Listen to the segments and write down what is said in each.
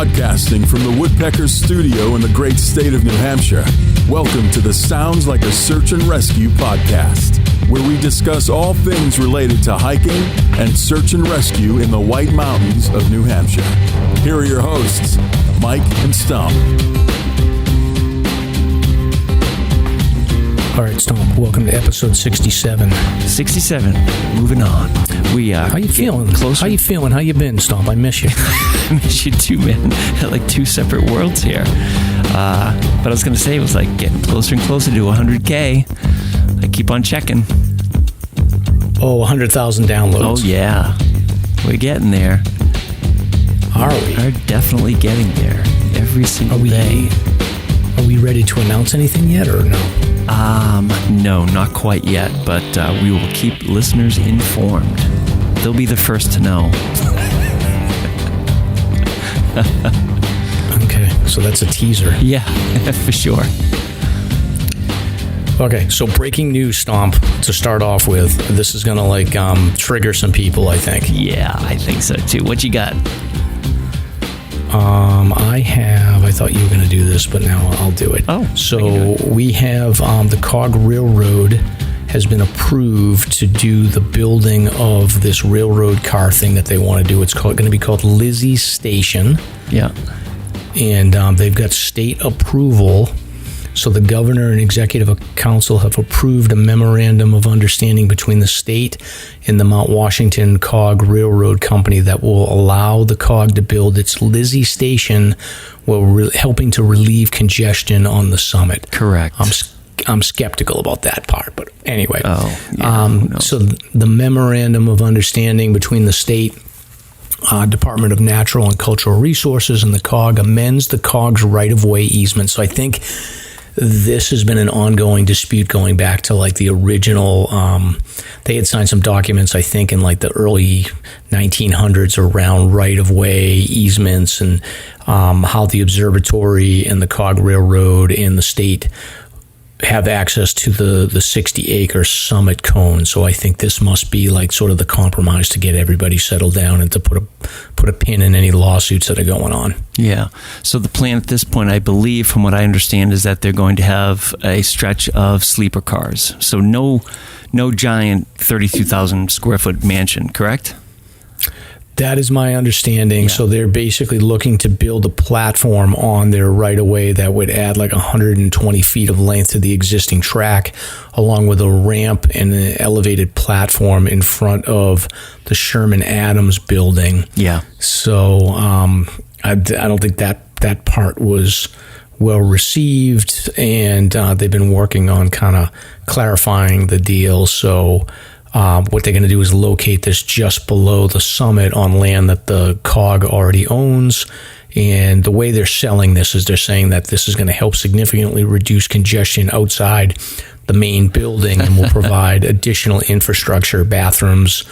Broadcasting from the Woodpecker Studio in the great state of New Hampshire, welcome to the Sounds Like a Search and Rescue podcast, where we discuss all things related to hiking and search and rescue in the White Mountains of New Hampshire. Here are your hosts, Mike and Stump. All right, Stump, welcome to episode 67. 67. Moving on. We are. How you feeling? Closer. How you feeling? How you been, Stump? I miss you. I miss you too, man. Like two separate worlds here. But I was going to say, it was like getting closer and closer to 100K. I keep on checking. Oh, 100,000 downloads. Oh, yeah. We're getting there. Are we? We're definitely getting there every single day. Are we ready to announce anything yet or no? No, not quite yet, but we will keep listeners informed. They'll be the first to know. Okay, so that's a teaser. Yeah, for sure. Okay, so breaking news, Stomp, to start off with. This is going to, trigger some people, I think. Yeah, I think so, too. What you got? I thought you were going to do this, but now I'll do it. Oh. So we have the Cog Railroad has been approved to do the building of this railroad car thing that they want to do. It's going to be called Lizzie Station. Yeah. And they've got state approval. So the governor and executive council have approved a memorandum of understanding between the state and the Mount Washington Cog Railroad Company that will allow the Cog to build its Lizzie Station while helping to relieve congestion on the summit. Correct. I'm skeptical about that part, but anyway. Oh, yeah, so the memorandum of understanding between the state Department of Natural and Cultural Resources and the Cog amends the Cog's right-of-way easement. So I think this has been an ongoing dispute going back to like the original. They had signed some documents, I think, in like the early 1900s around right-of-way easements and how the observatory and the Cog Railroad and the state have access to the 60-acre summit cone. So I think this must be like sort of the compromise to get everybody settled down and to put a pin in any lawsuits that are going on. Yeah. So the plan at this point, I believe, from what I understand, is that they're going to have a stretch of sleeper cars. So no giant 32,000 square foot mansion, correct? That is my understanding. Yeah. So they're basically looking to build a platform on their right-of-way that would add like 120 feet of length to the existing track, along with a ramp and an elevated platform in front of the Sherman Adams building. Yeah. So I don't think that part was well received, and they've been working on kind of clarifying the deal. So what they're going to do is locate this just below the summit on land that the Cog already owns. And the way they're selling this is they're saying that this is going to help significantly reduce congestion outside the main building and will provide additional infrastructure, bathrooms,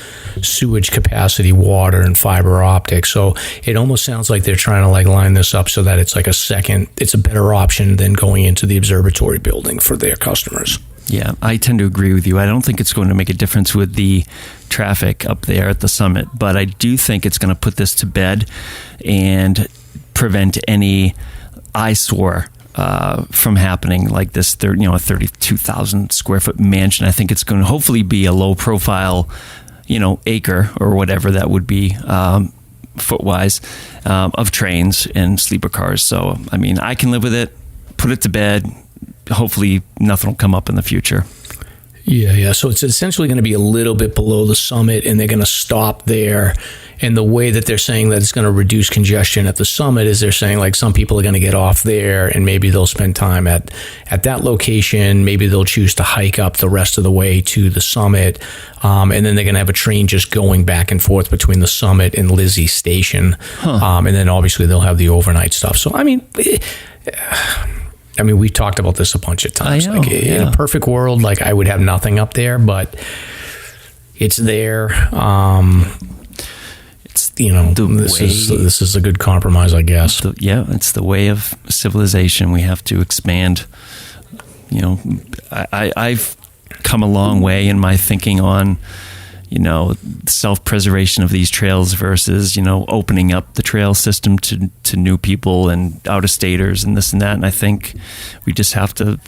sewage capacity, water, and fiber optics. So it almost sounds like they're trying to like line this up so that it's like it's a better option than going into the observatory building for their customers. Yeah, I tend to agree with you. I don't think it's going to make a difference with the traffic up there at the summit, but I do think it's going to put this to bed and prevent any eyesore from happening, like this, a 32,000 square foot mansion. I think it's going to hopefully be a low profile, acre or whatever that would be foot-wise of trains and sleeper cars. So, I mean, I can live with it, put it to bed. Hopefully nothing will come up in the future. Yeah. So it's essentially going to be a little bit below the summit, and they're going to stop there. And the way that they're saying that it's going to reduce congestion at the summit is they're saying like some people are going to get off there and maybe they'll spend time at that location. Maybe they'll choose to hike up the rest of the way to the summit. And then they're going to have a train just going back and forth between the summit and Lizzie Station. And then obviously they'll have the overnight stuff. So, I mean, we've talked about this a bunch of times. I know, In a perfect world, like I would have nothing up there, but it's there. It's this is a good compromise, I guess. It's the way of civilization. We have to expand. I've come a long way in my thinking on self-preservation of these trails versus, opening up the trail system to new people and out-of-staters and this and that. And I think we just have to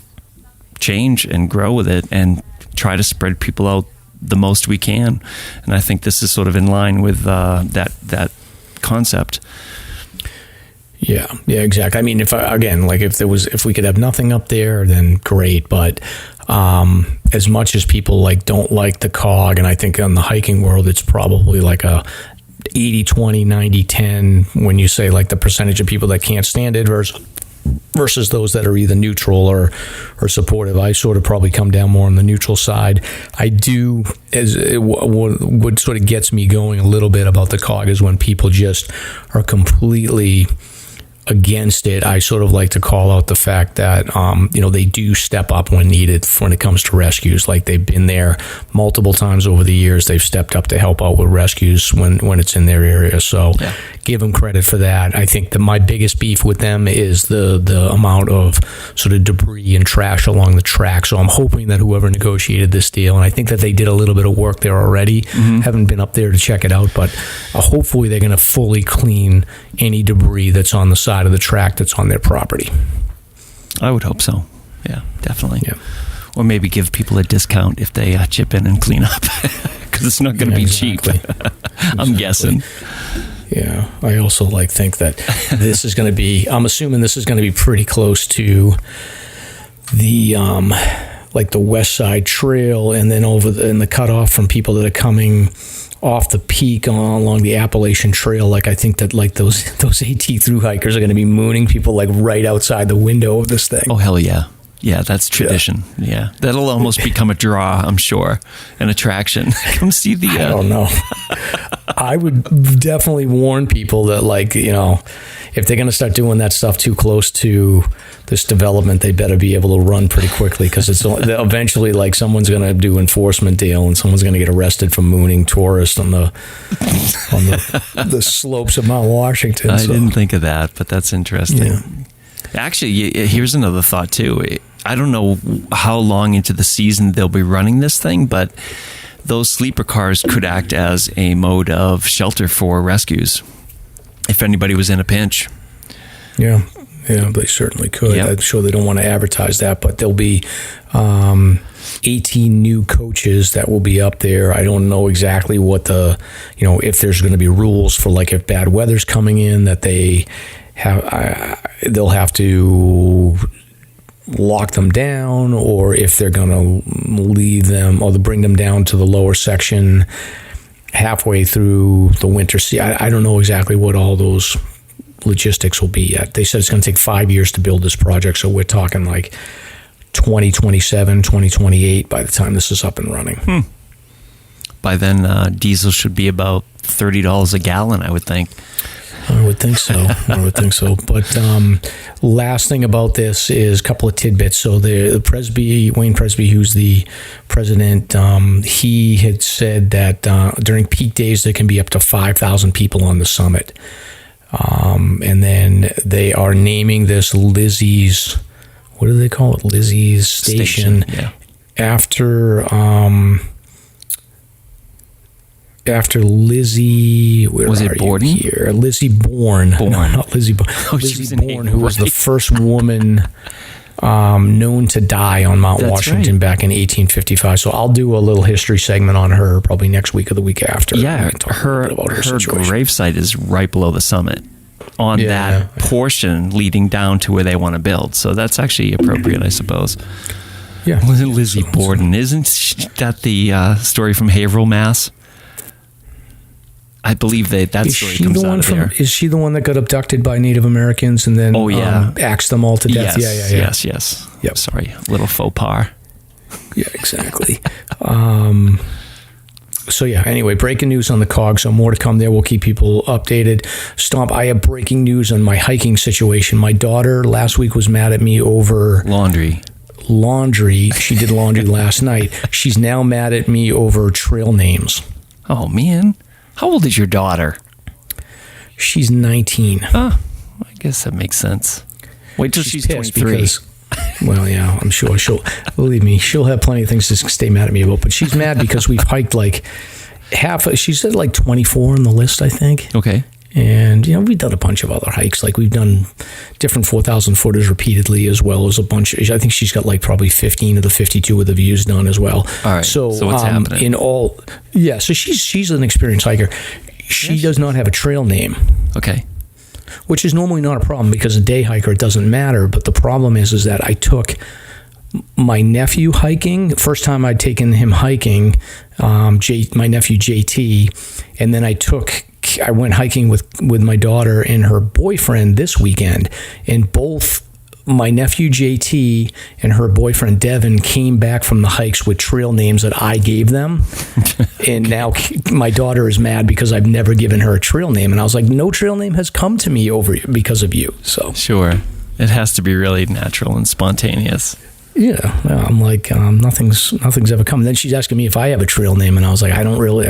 change and grow with it and try to spread people out the most we can. And I think this is sort of in line with that concept. Yeah, exactly. I mean, if we could have nothing up there, then great. But as much as people don't like the cog, and I think on the hiking world, it's probably like a 80-20, 90-10 when you say the percentage of people that can't stand it versus those that are either neutral or supportive. I sort of probably come down more on the neutral side. I do, what sort of gets me going a little bit about the cog is when people just are completely against it. I sort of like to call out the fact that they do step up when needed when it comes to rescues. They've been there multiple times over the years. They've stepped up to help out with rescues when it's in their area. So give them credit for that. I think that my biggest beef with them is the amount of sort of debris and trash along the track. So I'm hoping that whoever negotiated this deal, and I think that they did a little bit of work there already. Haven't been up there to check it out, but hopefully they're going to fully clean any debris that's on the side of the track that's on their property. I would hope so. Yeah, definitely. Yeah. Or maybe give people a discount if they chip in and clean up, because it's not going to be cheap. I'm guessing. Yeah, I also think that this is going to be, I'm assuming this is going to be pretty close to the the West Side Trail, and then in the cutoff from people that are coming off the peak along the Appalachian Trail. I think that those AT through hikers are going to be mooning people right outside the window of this thing. Oh, hell yeah. Yeah, that's tradition. Yeah. That'll almost become a draw, I'm sure, an attraction. Come see the... I don't know. I would definitely warn people that, if they're going to start doing that stuff too close to this development, they better be able to run pretty quickly, because it's eventually someone's going to do enforcement deal and someone's going to get arrested for mooning tourists on the slopes of Mount Washington. I didn't think of that, but that's interesting. Yeah. Actually, here's another thought too. I don't know how long into the season they'll be running this thing, but those sleeper cars could act as a mode of shelter for rescues if anybody was in a pinch. Yeah, they certainly could. Yep. I'm sure they don't want to advertise that, but there'll be 18 new coaches that will be up there. I don't know exactly what if there's going to be rules for if bad weather's coming in, that they'll have to lock them down, or if they're going to leave them or bring them down to the lower section halfway through the winter season. I don't know exactly what all those logistics will be yet. They said it's going to take 5 years to build this project, so we're talking 2027, 2028 by the time this is up and running. By then, diesel should be about $30 a gallon, I would think. I would think so. But last thing about this is a couple of tidbits. So the Wayne Presby, who's the president, he had said that during peak days there can be up to 5,000 people on the summit. And then they are naming this Lizzie's, what do they call it? Lizzie's Station. Yeah. After Lizzie, was it Borden? Here? Lizzie Bourne. No, not Lizzie Bourne. Lizzie Bourne, who was the first woman known to die on Mount Washington back in 1855. So I'll do a little history segment on her probably next week or the week after. Yeah, her gravesite is right below the summit on that portion leading down to where they want to build. So that's actually appropriate, I suppose. Yeah. Lizzie Borden. Isn't that the story from Haverhill, Mass.? I believe that story comes out of there. Is she the one that got abducted by Native Americans and then axed them all to death? Yes. Yep. Sorry, a little faux pas. Yeah, exactly. Anyway, breaking news on the COG, so more to come there. We'll keep people updated. Stomp, I have breaking news on my hiking situation. My daughter last week was mad at me over... Laundry. She did laundry last night. She's now mad at me over trail names. Oh, man. How old is your daughter? She's 19. I guess that makes sense. Wait till she's 23. Well, yeah, I'm sure she'll have plenty of things to stay mad at me about, but she's mad because we've hiked She's at like 24 on the list, I think. Okay. And, we've done a bunch of other hikes. Like, we've done different 4,000 footers repeatedly, as well as a bunch. I think she's got like probably 15 of the 52 of the views done as well. All right. So what's happening? So she's an experienced hiker. She does not have a trail name. Okay. Which is normally not a problem, because a day hiker, it doesn't matter. But the problem is that I took my nephew hiking. First time I'd taken him hiking, my nephew JT, and then I went hiking with my daughter and her boyfriend this weekend, and both my nephew JT and her boyfriend Devin came back from the hikes with trail names that I gave them. And now my daughter is mad because I've never given her a trail name. And I was like, no trail name has come to me because of you. So sure, it has to be really natural and spontaneous. Yeah, I'm like, nothing's ever come. And then she's asking me if I have a trail name, and I was like, I don't really.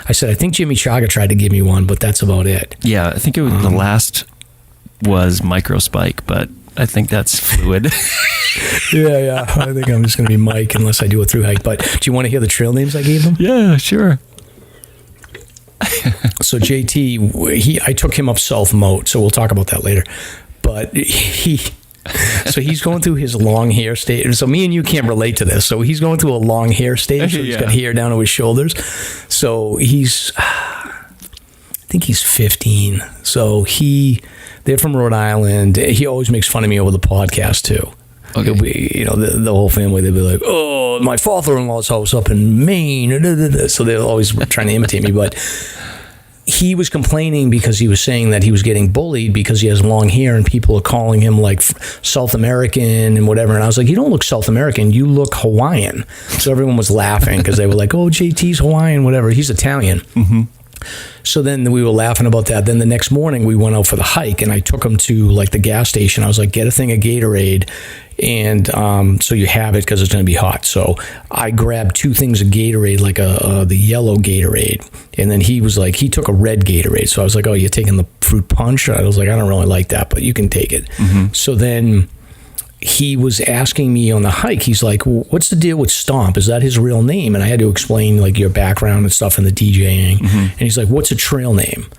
I said, I think Jimmy Chaga tried to give me one, but that's about it. Yeah, I think the last was Micro Spike, but I think that's fluid. Yeah. I think I'm just going to be Mike unless I do a through hike. But do you want to hear the trail names I gave him? Yeah, sure. So JT, I took him up South Moat, so we'll talk about that later. But so he's going through his long hair stage. So me and you can't relate to this. So he's going through a long hair stage. So he's got hair down to his shoulders. So I think he's 15. So they're from Rhode Island. He always makes fun of me over the podcast too. Okay. The whole family, they'll be like, oh, my father-in-law's house up in Maine. So they're always trying to imitate me. But he was complaining because he was saying that he was getting bullied because he has long hair and people are calling him like South American and whatever. And I was like, you don't look South American, you look Hawaiian. So everyone was laughing because they were like, oh, JT's Hawaiian, whatever. He's Italian. Mm-hmm. So then we were laughing about that. Then the next morning we went out for the hike and I took him to like the gas station. I was like, get a thing of Gatorade. And so you have it because it's going to be hot. So I grabbed 2 things of Gatorade, like the yellow Gatorade. And then he was like, he took a red Gatorade. So I was like, oh, you're taking the fruit punch? I was like, I don't really like that, but you can take it. Mm-hmm. So then he was asking me on the hike, he's like, what's the deal with Stomp? Is that his real name? And I had to explain like your background and stuff in the DJing. Mm-hmm. And he's like, what's a trail name?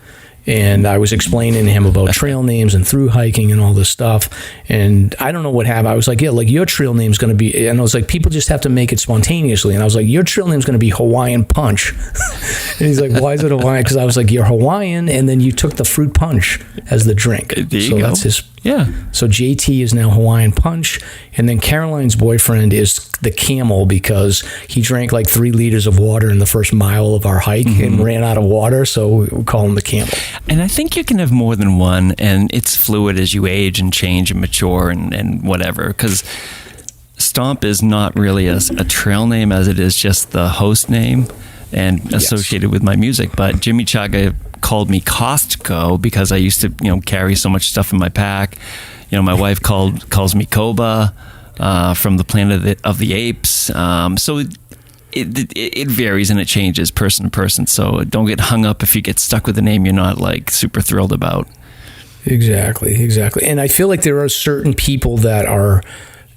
And I was explaining to him about trail names and through hiking and all this stuff. And I don't know what happened. I was like, yeah, like your trail name's going to be, and I was like, people just have to make it spontaneously. And I was like, your trail name's going to be Hawaiian Punch. And he's like, why is it Hawaiian? Because I was like, you're Hawaiian, and then you took the fruit punch as the drink. There you go. That's his. Yeah. So JT is now Hawaiian Punch. And then Caroline's boyfriend is the Camel because he drank like 3 liters of water in the first mile of our hike and ran out of water. So we call him the Camel. And I think you can have more than one, and it's fluid as you age and change and mature and whatever. Because Stomp is not really a trail name as it is just the host name and associated with my music. But Jimmy Chaga called me Costco because I used to, carry so much stuff in my pack. My wife calls me Koba from the Planet of the Apes. So it varies and it changes person to person. So don't get hung up if you get stuck with a name you're not like super thrilled about. Exactly. And I feel like there are certain people that are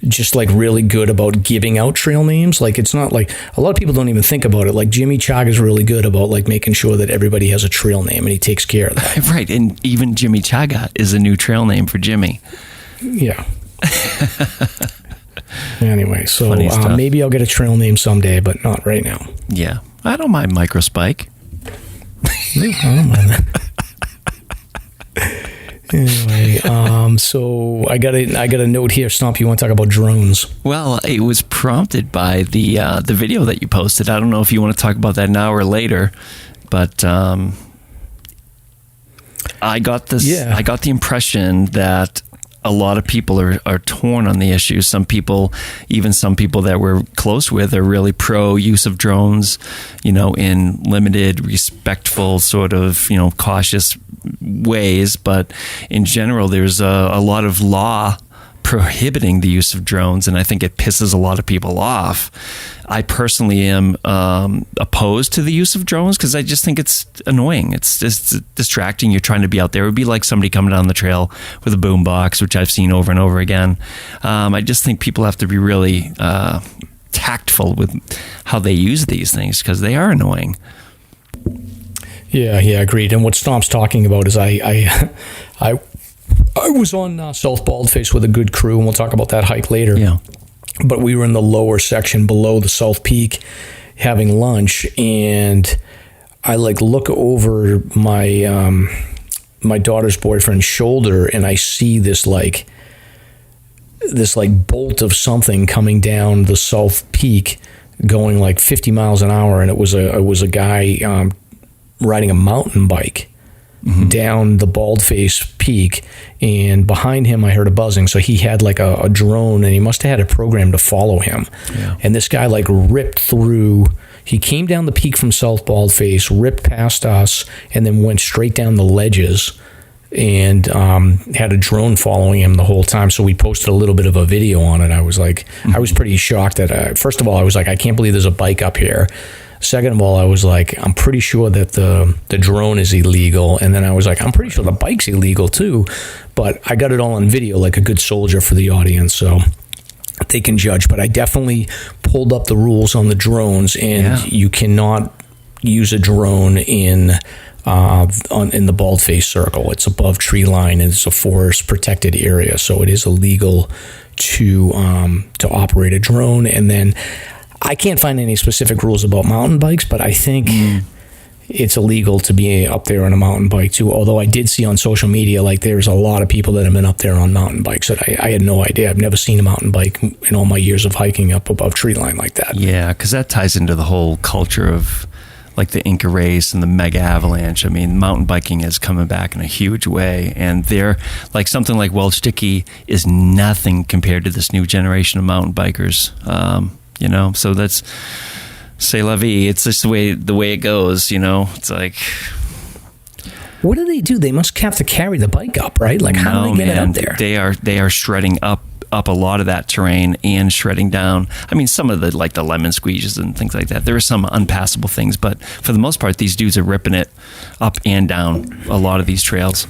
just like really good about giving out trail names. Like it's not like a lot of people don't even think about it. Like Jimmy Chaga is really good about like making sure that everybody has a trail name and he takes care of that. Right. And even Jimmy Chaga is a new trail name for Jimmy. Yeah. Anyway, so maybe I'll get a trail name someday, but not right now. Yeah. I don't mind Micro Spike. No, I don't mind that. Anyway, so I got a note here, Stomp. You want to talk about drones? Well, it was prompted by the video that you posted. I don't know if you want to talk about that now or later, but I got this. Yeah. I got the impression that a lot of people are torn on the issue. Some people that we're close with are really pro use of drones, in limited, respectful, sort of, cautious ways. But in general, there's a lot of law prohibiting the use of drones, and I think it pisses a lot of people off. I personally am opposed to the use of drones because I just think it's annoying. It's just distracting. You're trying to be out there. It would be like somebody coming down the trail with a boombox, which I've seen over and over again. I just think people have to be really tactful with how they use these things because they are annoying. Yeah, agreed. And what Stomp's talking about is I was on South Baldface with a good crew, and we'll talk about that hike later. Yeah. But we were in the lower section below the South Peak having lunch, and I look over my my daughter's boyfriend's shoulder, and I see this bolt of something coming down the South Peak going 50 miles an hour, and it was a guy riding a mountain bike down the Baldface Peak, and behind him I heard a buzzing. So he had a drone, and he must have had a program to follow him. Yeah. And this guy ripped through. He came down the peak from South Baldface, ripped past us, and then went straight down the ledges, and had a drone following him the whole time. So we posted a little bit of a video on it. I was I was pretty shocked that first of all, I was I can't believe there's a bike up here. Second of all, I was I'm pretty sure that the drone is illegal. And then I was I'm pretty sure the bike's illegal too. But I got it all on video like a good soldier for the audience, so they can judge. But I definitely pulled up the rules on the drones, and you cannot use a drone in the Baldface Circle. It's above tree line, and it's a forest protected area, so it is illegal to operate a drone. And then I can't find any specific rules about mountain bikes, but I think it's illegal to be up there on a mountain bike too. Although I did see on social media, there's a lot of people that have been up there on mountain bikes that I had no idea. I've never seen a mountain bike in all my years of hiking up above tree line like that. Yeah, because that ties into the whole culture of the Inca race and the mega avalanche. I mean, mountain biking is coming back in a huge way, and they're something like Welsh Sticky is nothing compared to this new generation of mountain bikers. So that's c'est la vie. It's just the way it goes. It's what do they do? They must have to carry the bike up, right? How do they get it up there? They are shredding up a lot of that terrain and shredding down. I mean, some of the the lemon squeezes and things like that. There are some unpassable things, but for the most part, these dudes are ripping it up and down a lot of these trails.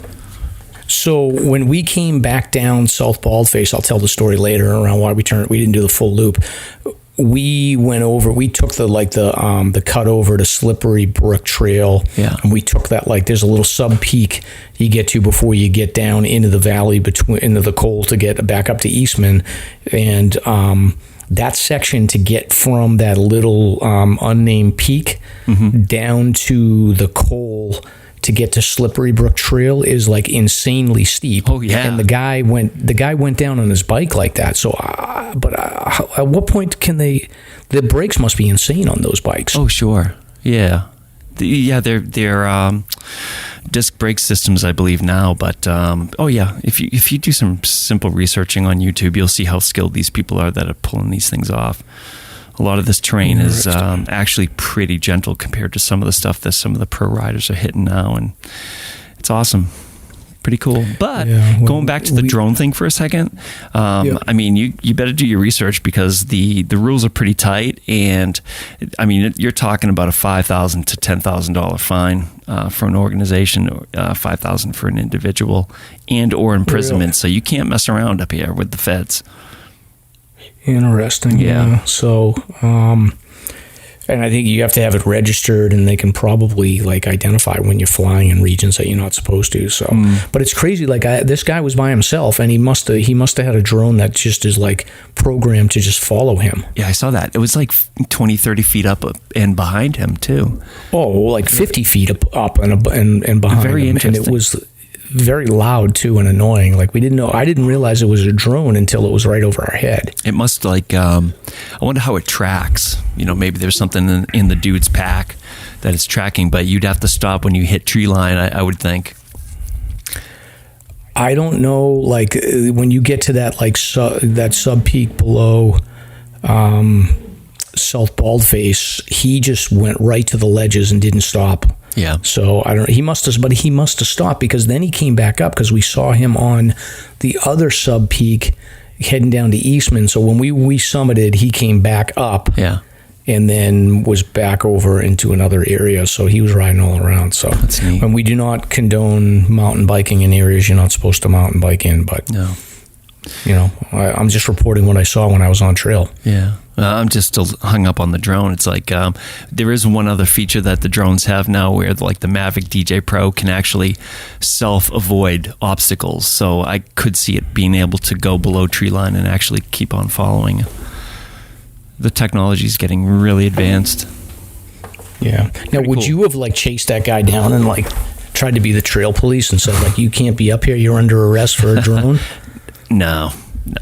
So when we came back down South Baldface, I'll tell the story later around why we didn't do the full loop. We took the cut over to Slippery Brook Trail. Yeah. And we took that, there's a little sub peak you get to before you get down into the valley into the coal to get back up to Eastman. And that section to get from that little unnamed peak down to the coal to get to Slippery Brook Trail is insanely steep. Oh yeah. And the guy went down on his bike like that. So, at what point the brakes must be insane on those bikes? Oh sure, yeah, they're disc brake systems, I believe now. But if you do some simple researching on YouTube, you'll see how skilled these people are that are pulling these things off. A lot of this terrain is actually pretty gentle compared to some of the stuff that some of the pro riders are hitting now, and it's awesome. Pretty cool. But going back to the drone thing for a second, I mean, you better do your research, because the rules are pretty tight, and I mean, you're talking about a $5,000 to $10,000 fine for an organization, or $5,000 for an individual, and or imprisonment. Really? So you can't mess around up here with the feds. Interesting. Yeah. So, and I think you have to have it registered, and they can probably identify when you're flying in regions that you're not supposed to. So, but it's crazy. This guy was by himself, and he must have had a drone that just is programmed to just follow him. Yeah, I saw that. It was 20, 30 feet up and behind him too. Oh, 50 feet up and behind Very him. interesting. And it was very loud too and annoying. We didn't know. I didn't realize it was a drone until it was right over our head. It must I wonder how it tracks. Maybe there's something in the dude's pack that it's tracking, but you'd have to stop when you hit tree line, I would think. I don't know. When you get to that that sub peak below South Baldface, he just went right to the ledges and didn't stop. Yeah. So I don't. He must have stopped, because then he came back up, because we saw him on the other sub peak heading down to Eastman. So when we summited, he came back up. Yeah. And then was back over into another area. So he was riding all around. So that's neat. And we do not condone mountain biking in areas you're not supposed to mountain bike in, but no. I'm just reporting what I saw when I was on trail. Yeah. I'm just still hung up on the drone. It's like there is one other feature that the drones have now where like the Mavic DJ Pro can actually self-avoid obstacles. So I could see it being able to go below tree line and actually keep on following. The technology is getting really advanced. Yeah. Now, would you have like chased that guy down and like tried to be the trail police and said like, you can't be up here, you're under arrest for a drone? No,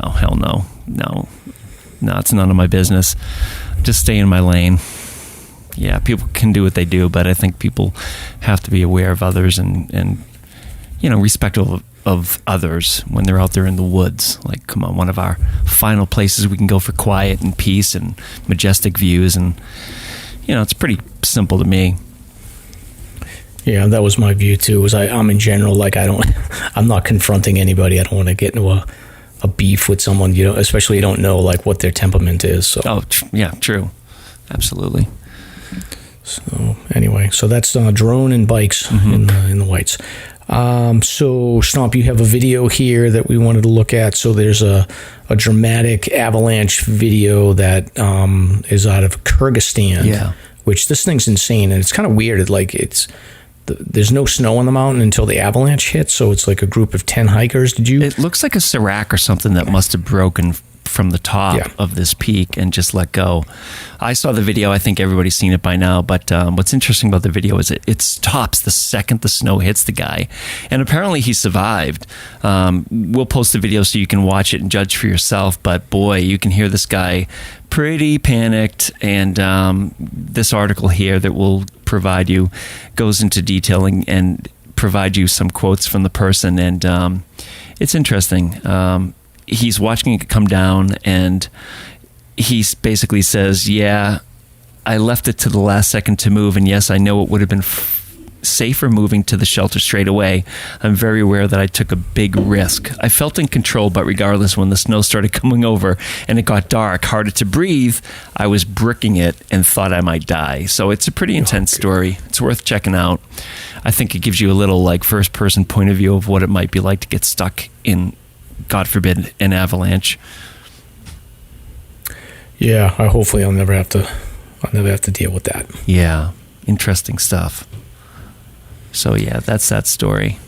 hell no. No, it's none of my business. Just stay in my lane. Yeah, people can do what they do, but I think people have to be aware of others and respectful of others when they're out there in the woods. Like, come on, one of our final places we can go for quiet and peace and majestic views. And, it's pretty simple to me. Yeah, that was my view too. I'm in general, like I'm not confronting anybody. I don't want to get into a beef with someone, especially you don't know like what their temperament is. So. Oh, yeah, true. Absolutely. So anyway, so that's drone and bikes in the whites. So Stomp, you have a video here that we wanted to look at. So there's a dramatic avalanche video that is out of Kyrgyzstan. Yeah. Which this thing's insane, and it's kind of weird. There's no snow on the mountain until the avalanche hits, so it's like a group of 10 hikers. It looks like a serac or something that must have broken from the top of this peak and just let go. I saw the video. I think everybody's seen it by now, but what's interesting about the video is it stops the second the snow hits the guy, and apparently he survived. We'll post the video so you can watch it and judge for yourself, but boy, you can hear this guy pretty panicked, and this article here that we'll provide you goes into detailing and provide you some quotes from the person, and it's interesting. He's watching it come down, and he basically says, yeah, I left it to the last second to move, and yes, I know it would have been safer moving to the shelter straight away. I'm very aware that I took a big risk. I felt in control, but regardless, when the snow started coming over and it got dark, harder to breathe, I was bricking it and thought I might die. So it's a pretty intense story. It's worth checking out. I think it gives you a little like first-person point of view of what it might be like to get stuck in, God forbid, an avalanche. Yeah, hopefully I'll never have to deal with that. Yeah, interesting stuff. So yeah, that's that story.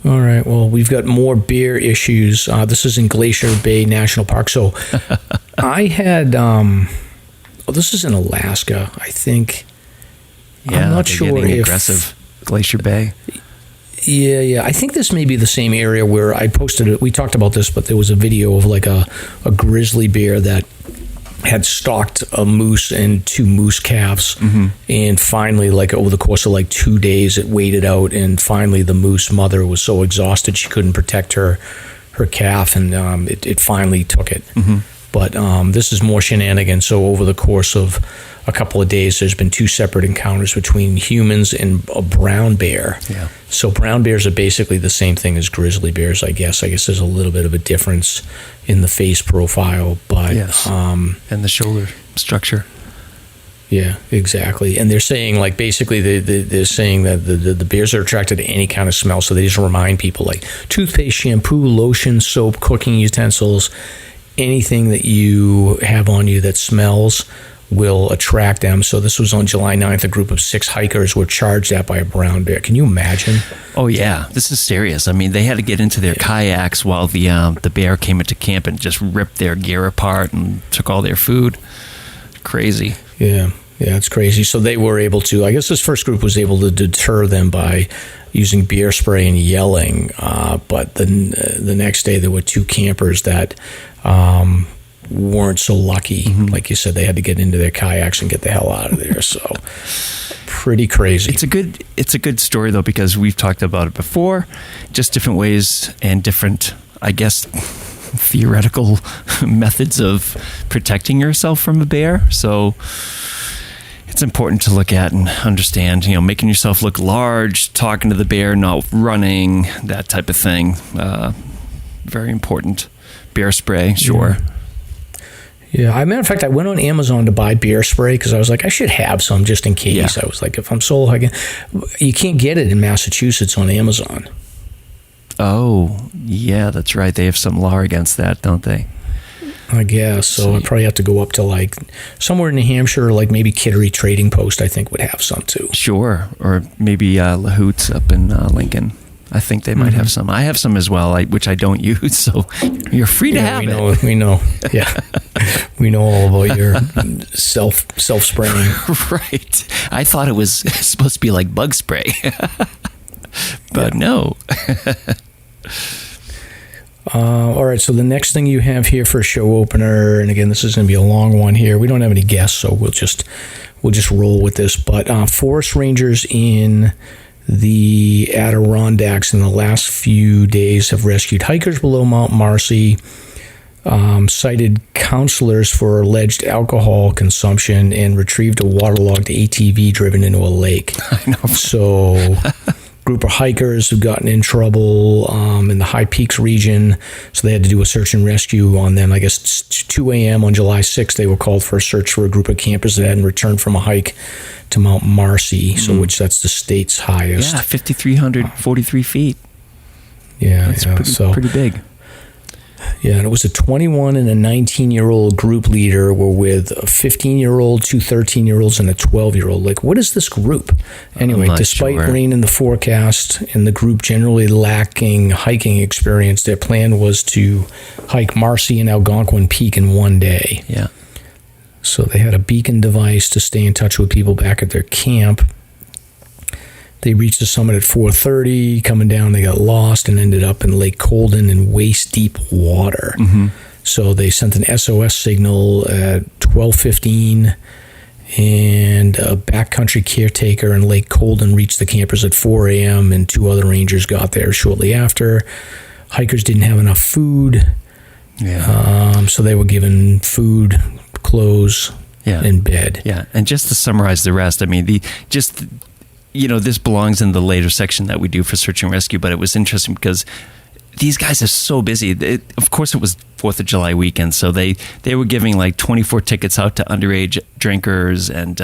All right. Well, we've got more bear issues. This is in Glacier Bay National Park. So I had, this is in Alaska, I think. Yeah, I'm not sure if aggressive. Glacier Bay. Yeah. I think this may be the same area where I posted it. We talked about this, but there was a video of like a grizzly bear that had stalked a moose and 2 moose calves, and finally, like over the course of like 2 days, it waited out, and finally the moose mother was so exhausted she couldn't protect her calf, and it finally took it. But this is more shenanigans. So over the course of a couple of days, there's been 2 separate encounters between humans and a brown bear. Yeah. So brown bears are basically the same thing as grizzly bears, I guess. I guess there's a little bit of a difference in the face profile, but yes. And the shoulder structure. Yeah, exactly. And they're saying, like, basically they're saying that the bears are attracted to any kind of smell, so they just remind people, like, toothpaste, shampoo, lotion, soap, cooking utensils, anything that you have on you that smells will attract them. So this was on July 9th. A group of 6 hikers were charged at by a brown bear. Can you imagine? Oh, yeah. This is serious. I mean, they had to get into their kayaks while the bear came into camp and just ripped their gear apart and took all their food. Crazy. Yeah, it's crazy. So they were able to, I guess this first group was able to deter them by using bear spray and yelling. But the next day there were 2 campers that weren't so lucky. Like you said, they had to get into their kayaks and get the hell out of there. So pretty crazy. It's a good story though, because we've talked about it before, just different ways and different, I guess, theoretical methods of protecting yourself from a bear. So it's important to look at and understand, making yourself look large, talking to the bear, not running, that type of thing. Very important. Bear spray, sure. Yeah, as a matter of fact, I went on Amazon to buy bear spray because I was like, I should have some just in case. Yeah. I was like, if I'm solo hiking, you can't get it in Massachusetts on Amazon. Oh, yeah, that's right. They have some law against that, don't they? I guess. So I'd probably have to go up to like somewhere in New Hampshire, like maybe Kittery Trading Post, I think would have some too. Sure. Or maybe LaHoots up in Lincoln. I think they might have some. I have some as well, which I don't use, so you're free to have it. We know. Yeah. We know all about your self-spraying. Right. I thought it was supposed to be like bug spray. But no. All right, so the next thing you have here for a show opener, and again, this is going to be a long one here. We don't have any guests, so we'll just roll with this. But forest rangers in the Adirondacks in the last few days have rescued hikers below Mount Marcy, cited counselors for alleged alcohol consumption, and retrieved a waterlogged ATV driven into a lake. I know. So group of hikers who've gotten in trouble in the High Peaks region, so they had to do a search and rescue on them. I guess it's 2 a.m. on July 6th, they were called for a search for a group of campers that hadn't returned from a hike to Mount Marcy, so which that's the state's highest. Yeah, 5,343 feet. Yeah, that's pretty big. Yeah, and it was a 21 and a 19-year-old group leader were with a 15-year-old, 2 13-year-olds, and a 12-year-old. Like, what is this group? Anyway, despite rain in the forecast and the group generally lacking hiking experience, their plan was to hike Marcy and Algonquin Peak in one day. Yeah. So they had a beacon device to stay in touch with people back at their camp. They reached the summit at 4:30. Coming down, they got lost and ended up in Lake Colden in waist-deep water. So they sent an SOS signal at 12:15, and a backcountry caretaker in Lake Colden reached the campers at 4 a.m., and 2 other rangers got there shortly after. Hikers didn't have enough food, so they were given food, clothes, and bed. Yeah, and just to summarize the rest, I mean, this belongs in the later section that we do for search and rescue, but it was interesting because these guys are so busy. Of course, it was 4th of July weekend, so they were giving like 24 tickets out to underage drinkers and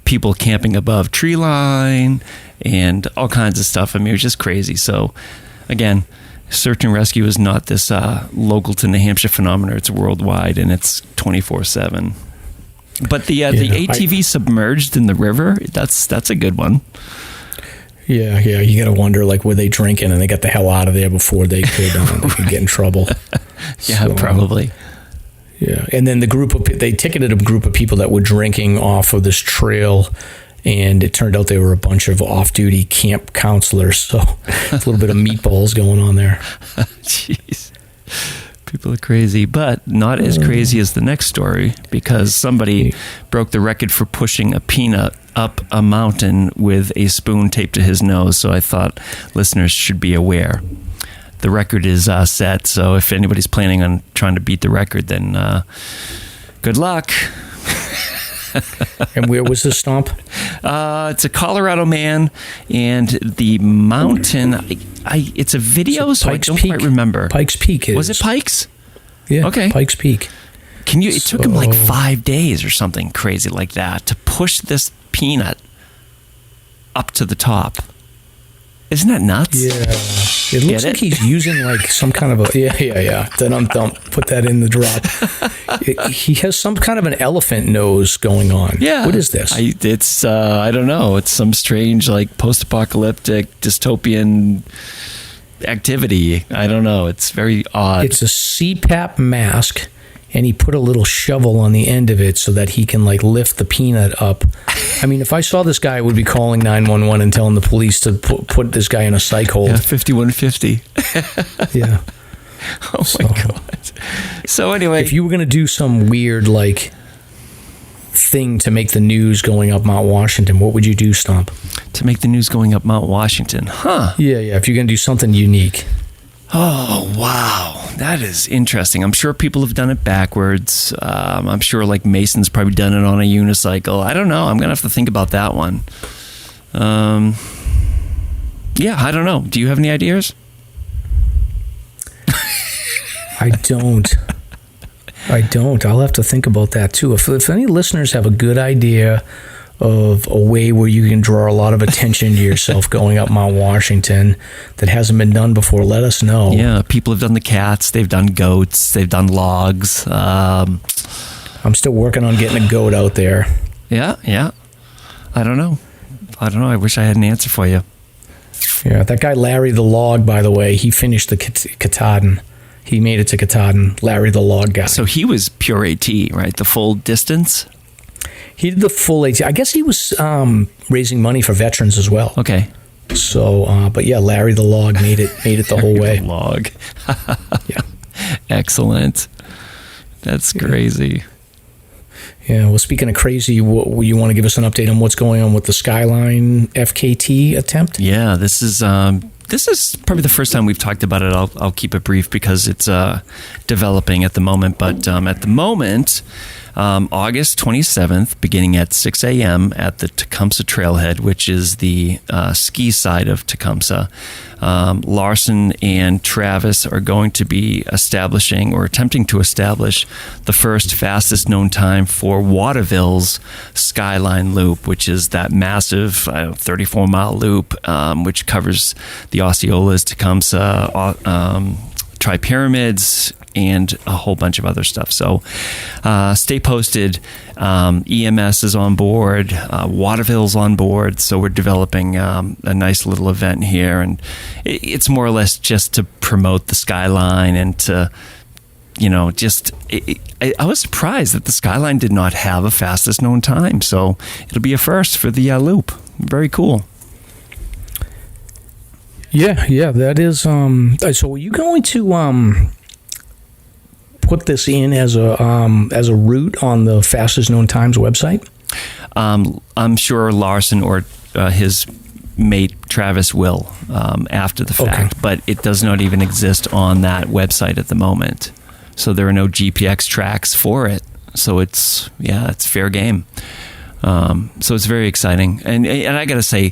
people camping above tree line and all kinds of stuff. I mean, it was just crazy. So, again, search and rescue is not this local to New Hampshire phenomenon. It's worldwide, and it's 24/7. But the ATV submerged in the river, that's a good one. Yeah, you got to wonder, like, were they drinking and they got the hell out of there before they could get in trouble? Yeah, probably. Yeah, and then they ticketed a group of people that were drinking off of this trail, and it turned out they were a bunch of off-duty camp counselors, so a little bit of meatballs going on there. Jeez. People are crazy, but not as crazy as the next story, because somebody broke the record for pushing a peanut up a mountain with a spoon taped to his nose. So I thought listeners should be aware. The record is set, so if anybody's planning on trying to beat the record, then good luck. And where was this stomp? It's a Colorado man, and the mountain. It's a video, so I don't quite remember. Pikes Peak is. Was it Pikes? Yeah. Okay. Pikes Peak. It took him like 5 days or something crazy like that to push this peanut up to the top. Isn't that nuts? Yeah. It looks like he's using like some kind of a... Yeah. Don't put that in the drop. He has some kind of an elephant nose going on. Yeah. What is this? It's I don't know. It's some strange like post-apocalyptic dystopian activity. I don't know. It's very odd. It's a CPAP mask, and he put a little shovel on the end of it so that he can like lift the peanut up. I mean, if I saw this guy, I would be calling 911 and telling the police to put this guy in a psych hold. Yeah, 5150. Yeah. Oh my God. So anyway, if you were going to do some weird like thing to make the news going up Mount Washington, what would you do, Stomp? To make the news going up Mount Washington, huh? Yeah. If you're going to do something unique. Oh, wow. That is interesting. I'm sure people have done it backwards. I'm sure like Mason's probably done it on a unicycle. I don't know. I'm going to have to think about that one. Yeah, I don't know. Do you have any ideas? I don't. I'll have to think about that too. If any listeners have a good idea of a way where you can draw a lot of attention to yourself going up Mount Washington that hasn't been done before, let us know. Yeah, people have done the cats, they've done goats, they've done logs. I'm still working on getting a goat out there. Yeah. I don't know. I wish I had an answer for you. Yeah, that guy Larry the Log, by the way, he finished the Katahdin. He made it to Katahdin, Larry the Log guy. So he was pure AT, right? The full distance? He did the full AT. I guess he was raising money for veterans as well. Okay. So, but yeah, Larry the Log made it the whole way. The Log. Yeah. Excellent. That's crazy. Yeah, well, speaking of crazy, you want to give us an update on what's going on with the Skyline FKT attempt? Yeah, this is probably the first time we've talked about it. I'll keep it brief because it's developing at the moment. But at the moment, August 27th, beginning at 6 a.m. at the Tecumseh Trailhead, which is the ski side of Tecumseh, Larson and Travis are going to be establishing or attempting to establish the first fastest known time for Waterville's Skyline Loop, which is that massive 34-mile loop which covers the Osceolas, Tecumseh, Tri-Pyramids, and a whole bunch of other stuff. So stay posted. EMS is on board. Waterville's on board. So we're developing a nice little event here. And it's more or less just to promote the Skyline and to, I was surprised that the Skyline did not have a fastest known time. So it'll be a first for the loop. Very cool. Yeah, that is. So are you going to put this in as a route on the fastest known times website? I'm sure Larson or his mate Travis will after the fact, but it does not even exist on that website at the moment. So there are no GPX tracks for it. So it's fair game. So it's very exciting, and I got to say,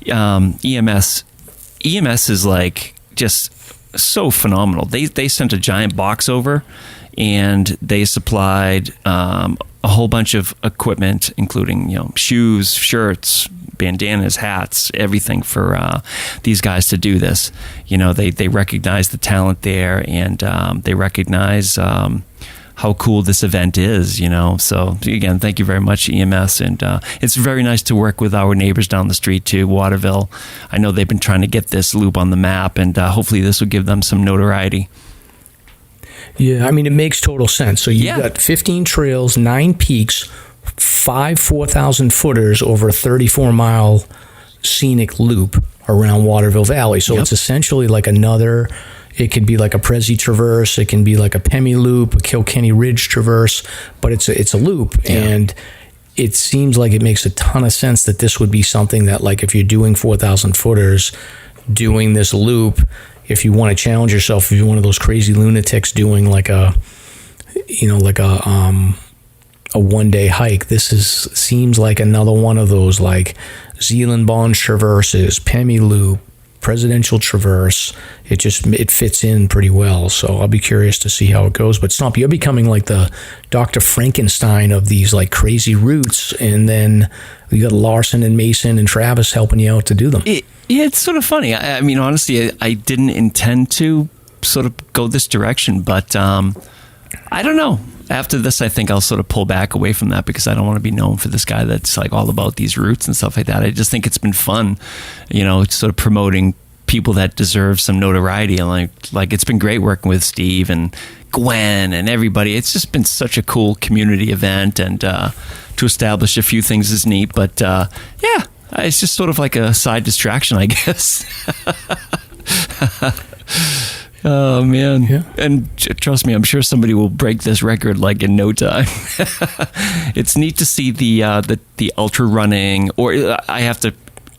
EMS is like just so phenomenal. They sent a giant box over, and they supplied a whole bunch of equipment, including shoes, shirts, bandanas, hats, everything for these guys to do this. They recognize the talent there, and they recognize how cool this event is, So again, thank you very much, EMS. And it's very nice to work with our neighbors down the street too, Waterville. I know they've been trying to get this loop on the map, and hopefully this will give them some notoriety. Yeah, I mean, it makes total sense. So you've got 15 trails, 9 peaks, 5 4,000 footers over a 34-mile scenic loop around Waterville Valley. So it's essentially like another... It could be like a Prezi Traverse. It can be like a Pemi Loop, a Kilkenny Ridge Traverse, but it's a loop. Yeah. And it seems like it makes a ton of sense that this would be something that, like, if you're doing 4,000 footers, doing this loop, if you want to challenge yourself, if you're one of those crazy lunatics doing like a one-day hike, seems like another one of those, like Zealand Bond Traverses, Pemi Loop, Presidential Traverse. It fits in pretty well. So I'll be curious to see how it goes. But Stomp, you're becoming like the Dr. Frankenstein of these like crazy routes, and then you got Larson and Mason and Travis helping you out to do them. It's sort of funny. I mean, honestly, I didn't intend to sort of go this direction, but I don't know. After this, I think I'll sort of pull back away from that because I don't want to be known for this guy that's like all about these routes and stuff like that. I just think it's been fun, sort of promoting people that deserve some notoriety. And like it's been great working with Steve and Gwen and everybody. It's just been such a cool community event, and to establish a few things is neat. But it's just sort of like a side distraction, I guess. Oh man! Yeah. And trust me, I'm sure somebody will break this record like in no time. It's neat to see the ultra running, or I have to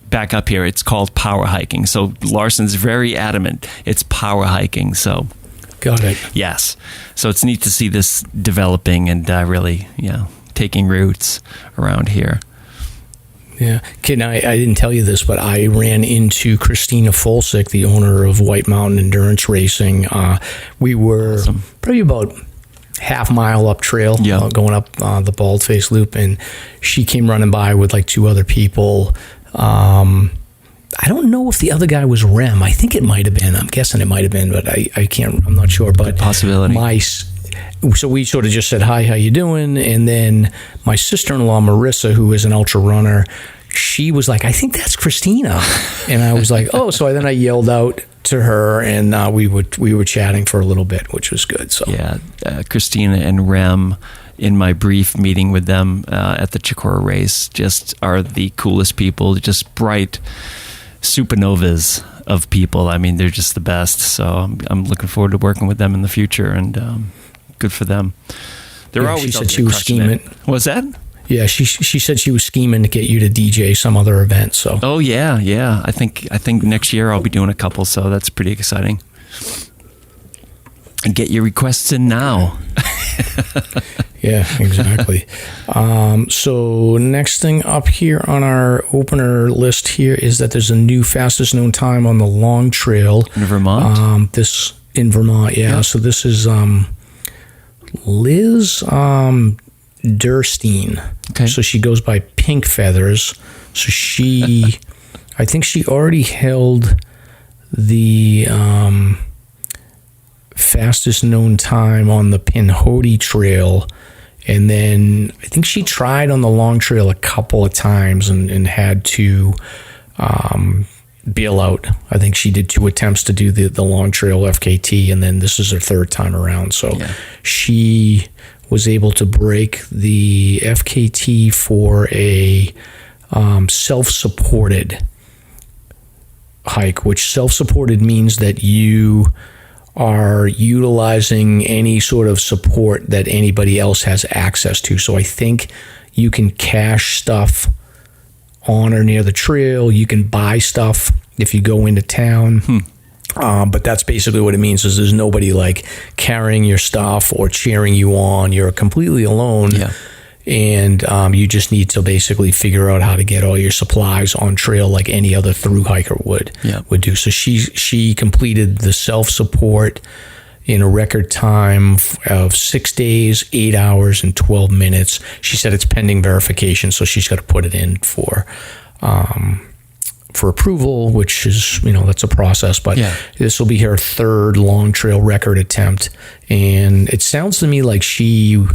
back up here. It's called power hiking. So Larson's very adamant it's power hiking. So got it. Yes. So it's neat to see this developing and really, taking roots around here. Yeah. Kid, I didn't tell you this, but I ran into Christina Fulsick, the owner of White Mountain Endurance Racing. We were probably about half-mile up trail, Yeah. going up the Baldface Loop, and she came running by with like 2 other people. I don't know if the other guy was Rem. I think it might have been. I'm guessing it might have been, but I can't. I'm not sure. But Good possibility. So we sort of just said, hi, how you doing? And then my sister-in-law, Marissa, who is an ultra runner, she was like, I think that's Christina. And I was like, oh. So then I yelled out to her, and we were chatting for a little bit, which was good. So yeah, Christina and Rem, in my brief meeting with them at the Chikora race, just are the coolest people, just bright supernovas of people. I mean, they're just the best. So I'm looking forward to working with them in the future, and good for them. They're always. She said she was scheming. What's that? Yeah, she said she was scheming to get you to DJ some other event. So. Oh yeah. I think next year I'll be doing a couple, so that's pretty exciting. And get your requests in now. Yeah, exactly. So next thing up here on our opener list here is that there's a new fastest known time on the long trail In Vermont? In Vermont, yeah. So this is Liz Durstein. Okay. So she goes by Pink Feathers. So I think she already held the fastest known time on the Pinhoti Trail, and then I think she tried on the long trail a couple of times and had to bail out. I think she did 2 attempts to do the long trail FKT, and then this is her 3rd time around. So she was able to break the FKT for a self-supported hike, which self-supported means that you are utilizing any sort of support that anybody else has access to. So I think you can cache stuff on or near the trail. You can buy stuff if you go into town. But that's basically what it means, is there's nobody like carrying your stuff or cheering you on. You're completely alone. Yeah. And you just need to basically figure out how to get all your supplies on trail like any other through hiker would do. So she completed the self-support in a record time of 6 days, 8 hours, and 12 minutes. She said it's pending verification, so she's got to put it in for approval, which is, that's a process. But this will be her 3rd long trail record attempt. And it sounds to me like she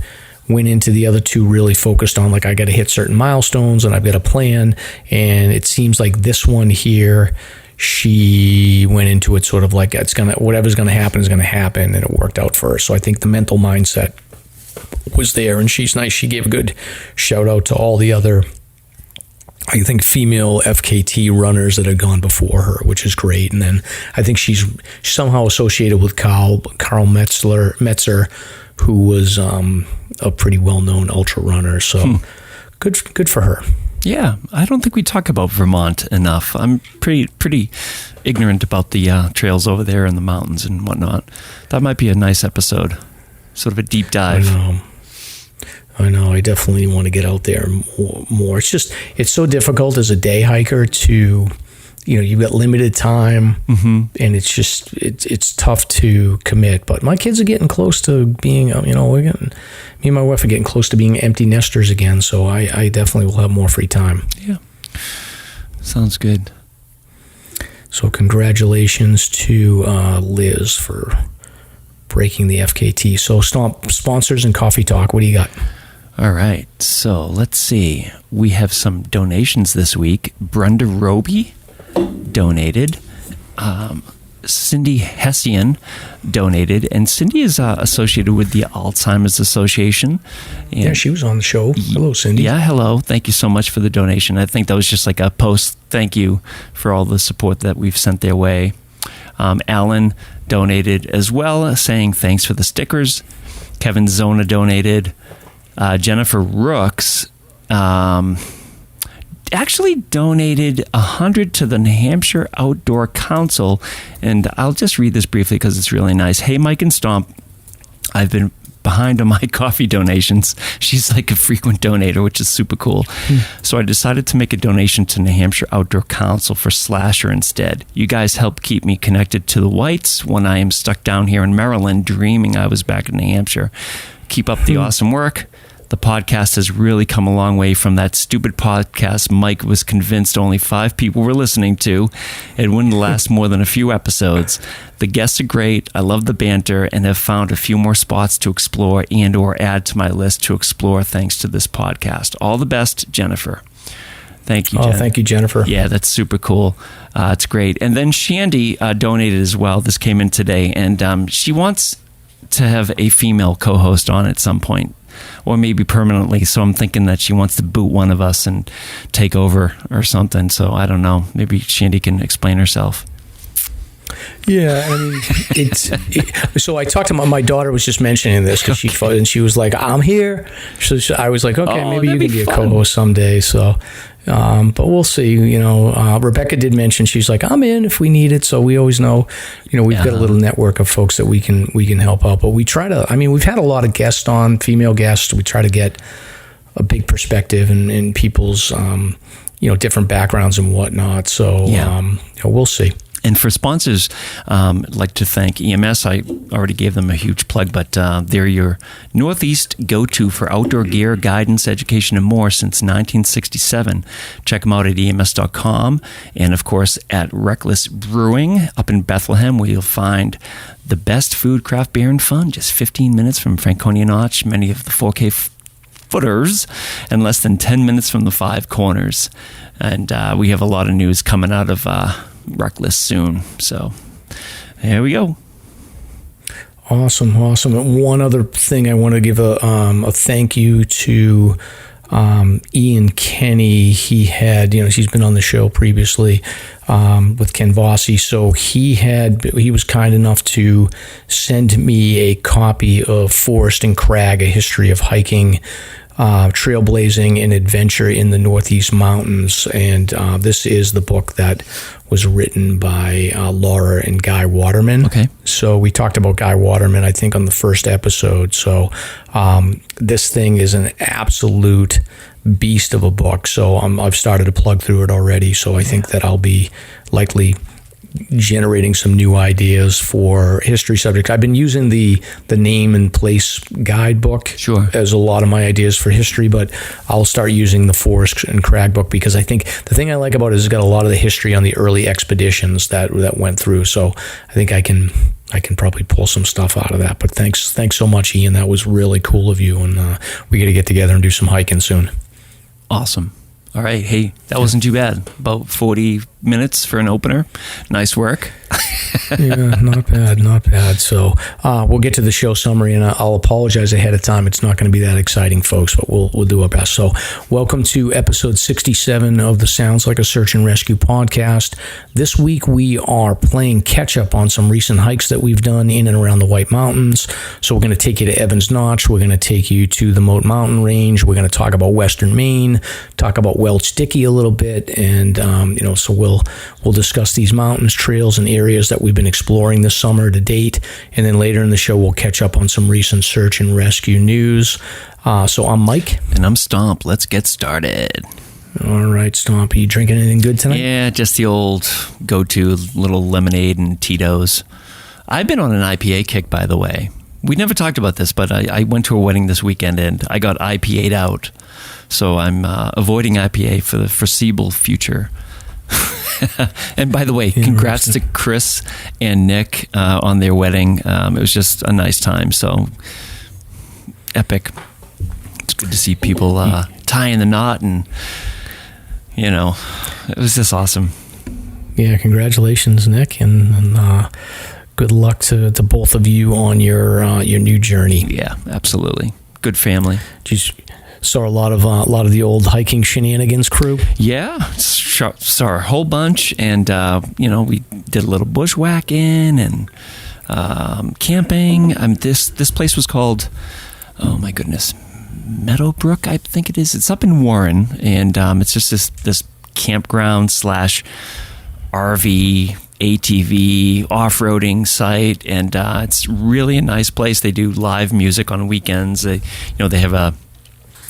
went into the other 2 really focused on, like, I got to hit certain milestones and I've got a plan. And it seems like this one here, she went into it sort of like, whatever's going to happen is going to happen. And it worked out for her. So I think the mental mindset was there, and she's nice. She gave a good shout out to all the other, I think, female FKT runners that had gone before her, which is great. And then I think she's somehow associated with Carl Metzer, who was a pretty well-known ultra runner. So good for her. Yeah, I don't think we talk about Vermont enough. I'm pretty ignorant about the trails over there in the mountains and whatnot. That might be a nice episode, sort of a deep dive. I know. I definitely want to get out there more. It's so difficult as a day hiker to, you've got limited time, and it's tough to commit. But my kids are getting close to being, me and my wife are getting close to being empty nesters again. So I definitely will have more free time. Yeah. Sounds good. So congratulations to Liz for breaking the FKT. So sponsors and coffee talk. What do you got? All right. So let's see. We have some donations this week. Brenda Roby donated. Cindy Hessian donated, and Cindy is associated with the Alzheimer's Association. And she was on the show. Hello, Cindy. Yeah, hello. Thank you so much for the donation. I think that was just like a post thank you for all the support that we've sent their way. Alan donated as well, saying thanks for the stickers. Kevin Zona donated. Jennifer Rooks actually donated $100 to the New Hampshire Outdoor Council, and I'll just read this briefly because it's really nice. Hey, Mike and Stomp, I've been behind on my coffee donations. She's like a frequent donator, which is super cool. So I decided to make a donation to New Hampshire Outdoor Council for SLASR instead. You guys help keep me connected to the whites when I am stuck down here in Maryland dreaming I was back in New Hampshire. Keep up the awesome work. The podcast has really come a long way from that stupid podcast Mike was convinced only 5 people were listening to. It wouldn't last more than a few episodes. The guests are great. I love the banter and have found a few more spots to explore and or add to my list to explore thanks to this podcast. All the best, Jennifer. Thank you, Jen. Thank you, Jennifer. Yeah, that's super cool. It's great. And then Shandy donated as well. This came in today, and she wants to have a female co-host on at some point, or maybe permanently. So I'm thinking that she wants to boot one of us and take over or something. So I don't know. Maybe Shandy can explain herself. Yeah, I mean, so I talked to my daughter was just mentioning this because she was like, "I'm here." So I was like, "Okay, maybe you can be a co-host someday." So, but we'll see. You know, Rebecca did mention she's like, "I'm in if we need it." So we always know, you know, we've got a little network of folks that we can help out. But we try to. I mean, we've had a lot of guests on, female guests. We try to get a big perspective in people's, different backgrounds and whatnot. So we'll see. And for sponsors, I'd like to thank EMS. I already gave them a huge plug, but they're your Northeast go-to for outdoor gear, guidance, education, and more since 1967. Check them out at EMS.com. And, of course, at Reckless Brewing up in Bethlehem, where you'll find the best food, craft beer, and fun. Just 15 minutes from Franconia Notch, many of the 4K footers, and less than 10 minutes from the 5 corners. And we have a lot of news coming out of Reckless soon. So there we go. Awesome. And one other thing, I want to give a thank you to Ian Kenny. He had, she's been on the show previously with Ken Vossi. So he was kind enough to send me a copy of Forest and Crag, A History of Hiking, Trailblazing and Adventure in the Northeast Mountains. And this is the book that was written by Laura and Guy Waterman. Okay. So we talked about Guy Waterman, I think, on the first episode. So this thing is an absolute beast of a book. So I've started to plug through it already. So I think that I'll be likely generating some new ideas for history subjects. I've been using the name and place guidebook as a lot of my ideas for history, but I'll start using the Forest and Crag book because I think the thing I like about it is it's got a lot of the history on the early expeditions that went through. So I think I can probably pull some stuff out of that. But thanks so much, Ian. That was really cool of you, and we got to get together and do some hiking soon. Awesome. All right. Hey, that wasn't too bad. About 40 minutes for an opener. Nice work. Yeah, not bad. So we'll get to the show summary, and I'll apologize ahead of time. It's not going to be that exciting, folks, but we'll do our best. So welcome to episode 67 of the Sounds Like a Search and Rescue podcast. This week we are playing catch up on some recent hikes that we've done in and around the White Mountains. So we're going to take you to Evans Notch. We're going to take you to the Moat Mountain Range. We're going to talk about Western Maine, talk about Welch Dickey a little bit, and so we'll discuss these mountains, trails, and areas that we've been exploring this summer to date. And then later in the show, we'll catch up on some recent search and rescue news. So I'm Mike. And I'm Stomp. Let's get started. All right, Stomp. Are you drinking anything good tonight? Yeah, just the old go-to little lemonade and Tito's. I've been on an IPA kick, by the way. We never talked about this, but I went to a wedding this weekend and I got IPA'd out. So I'm avoiding IPA for the foreseeable future. And by the way, congrats to Chris and Nick on their wedding. It was just a nice time. So epic. It's good to see people tying the knot, and it was just awesome. Yeah, congratulations, Nick, and good luck to both of you on your new journey. Yeah, absolutely. Good family. Saw a lot of the old hiking shenanigans crew. Yeah, saw a whole bunch, and we did a little bushwhacking and camping. This place was called, oh my goodness, Meadowbrook, I think it is. It's up in Warren, and it's just this campground / RV ATV off-roading site, and it's really a nice place. They do live music on weekends. They have a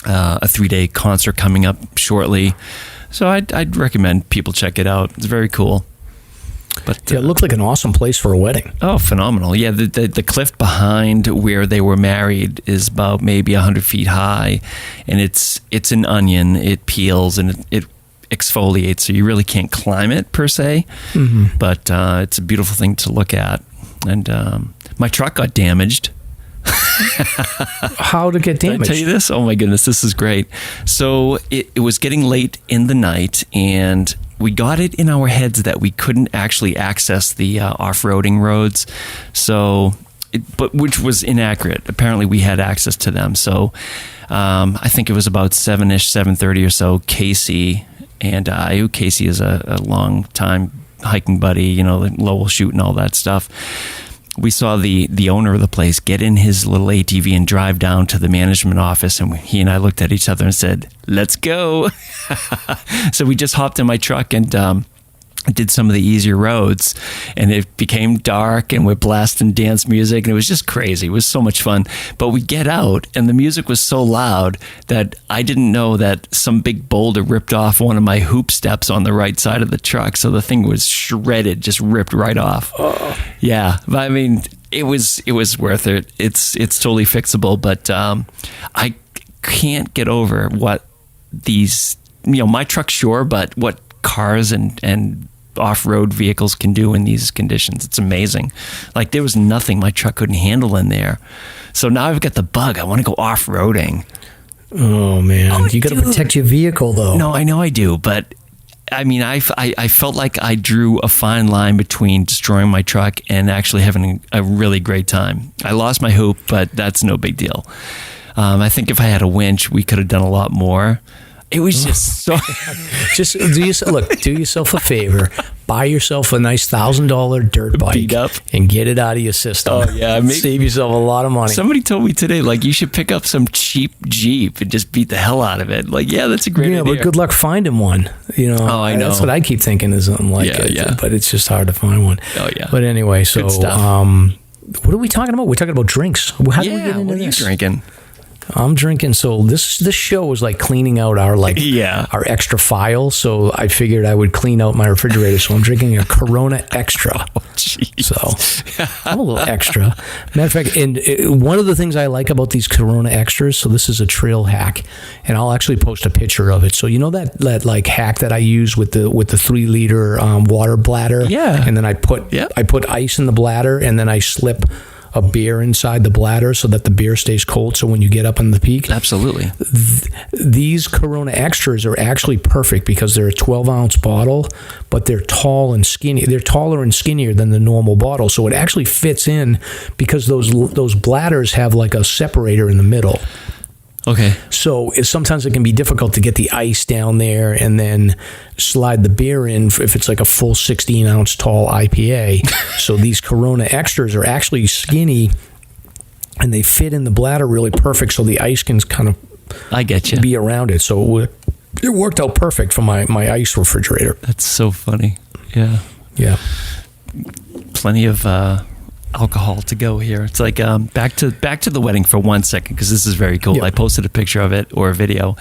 3-day concert coming up shortly, so I'd recommend people check it out. It's very cool. But Yeah, it looked like an awesome place for a wedding. Oh, phenomenal. Yeah, the cliff behind where they were married is about maybe 100 feet high, and it's an onion. It peels and it exfoliates, so you really can't climb it per se, but it's a beautiful thing to look at. And my truck got damaged. How to get damaged? Did I tell you this? Oh my goodness, this is great. So it was getting late in the night, and we got it in our heads that we couldn't actually access the off-roading roads, but which was inaccurate. Apparently, we had access to them. So I think it was about 7:30 or so. Casey and I, Casey is a long time hiking buddy, Lowell shoot and all that stuff. We saw the owner of the place get in his little ATV and drive down to the management office, and he and I looked at each other and said, "Let's go." So we just hopped in my truck and did some of the easier roads, and it became dark, and we're blasting dance music, and it was just crazy. It was so much fun. But we get out, and the music was so loud that I didn't know that some big boulder ripped off one of my hoop steps on the right side of the truck, so the thing was shredded, just ripped right off. Oh. Yeah, but I mean, it was worth it. It's totally fixable, but I can't get over what these, my truck's sure, but what cars and off-road vehicles can do in these conditions. It's amazing. Like, there was nothing my truck couldn't handle in there. So now I've got the bug. I want to go off-roading. Oh man, you got to protect your vehicle though. No, I know I do, but I mean, I felt like I drew a fine line between destroying my truck and actually having a really great time. I lost my hoop, but that's no big deal. I think if I had a winch, we could have done a lot more. It was just so. Just do yourself a favor. Buy yourself a nice $1,000 dirt bike Beat up. and get it out of your system. Oh yeah, save yourself a lot of money. Somebody told me today, like, you should pick up some cheap Jeep and just beat the hell out of it. Like, yeah, that's a great idea. Yeah, but good luck finding one. Oh, I know. That's what I keep thinking is something like it. Yeah. But it's just hard to find one. Oh yeah. But anyway, so good stuff. What are we talking about? We're talking about drinks. How do we get into what are this? you drinking? I'm drinking. So this show is like cleaning out our our extra files. So I figured I would clean out my refrigerator. So I'm drinking a Corona Extra. Oh, geez. So I'm a little extra. Matter of fact, and one of the things I like about these Corona Extras. So this is a trail hack, and I'll actually post a picture of it. So you know that like hack that I use with the 3-liter water bladder. Yeah. And then I put ice in the bladder, and then I slip a beer inside the bladder so that the beer stays cold, so when you get up on the peak. Absolutely. These Corona Extras are actually perfect because they're a 12-ounce bottle, but they're tall and skinny. They're taller and skinnier than the normal bottle, so it actually fits in because those bladders have like a separator in the middle. Okay. So sometimes it can be difficult to get the ice down there and then slide the beer in if it's like a full 16-ounce tall IPA. So these Corona Extras are actually skinny, and they fit in the bladder really perfect, so the ice can kind of be around it. So it worked out perfect for my ice refrigerator. That's so funny. Yeah. Yeah. Plenty of alcohol to go here. It's like back to the wedding for 1 second, because this is very cool. Yep. I posted a picture of it, or a video.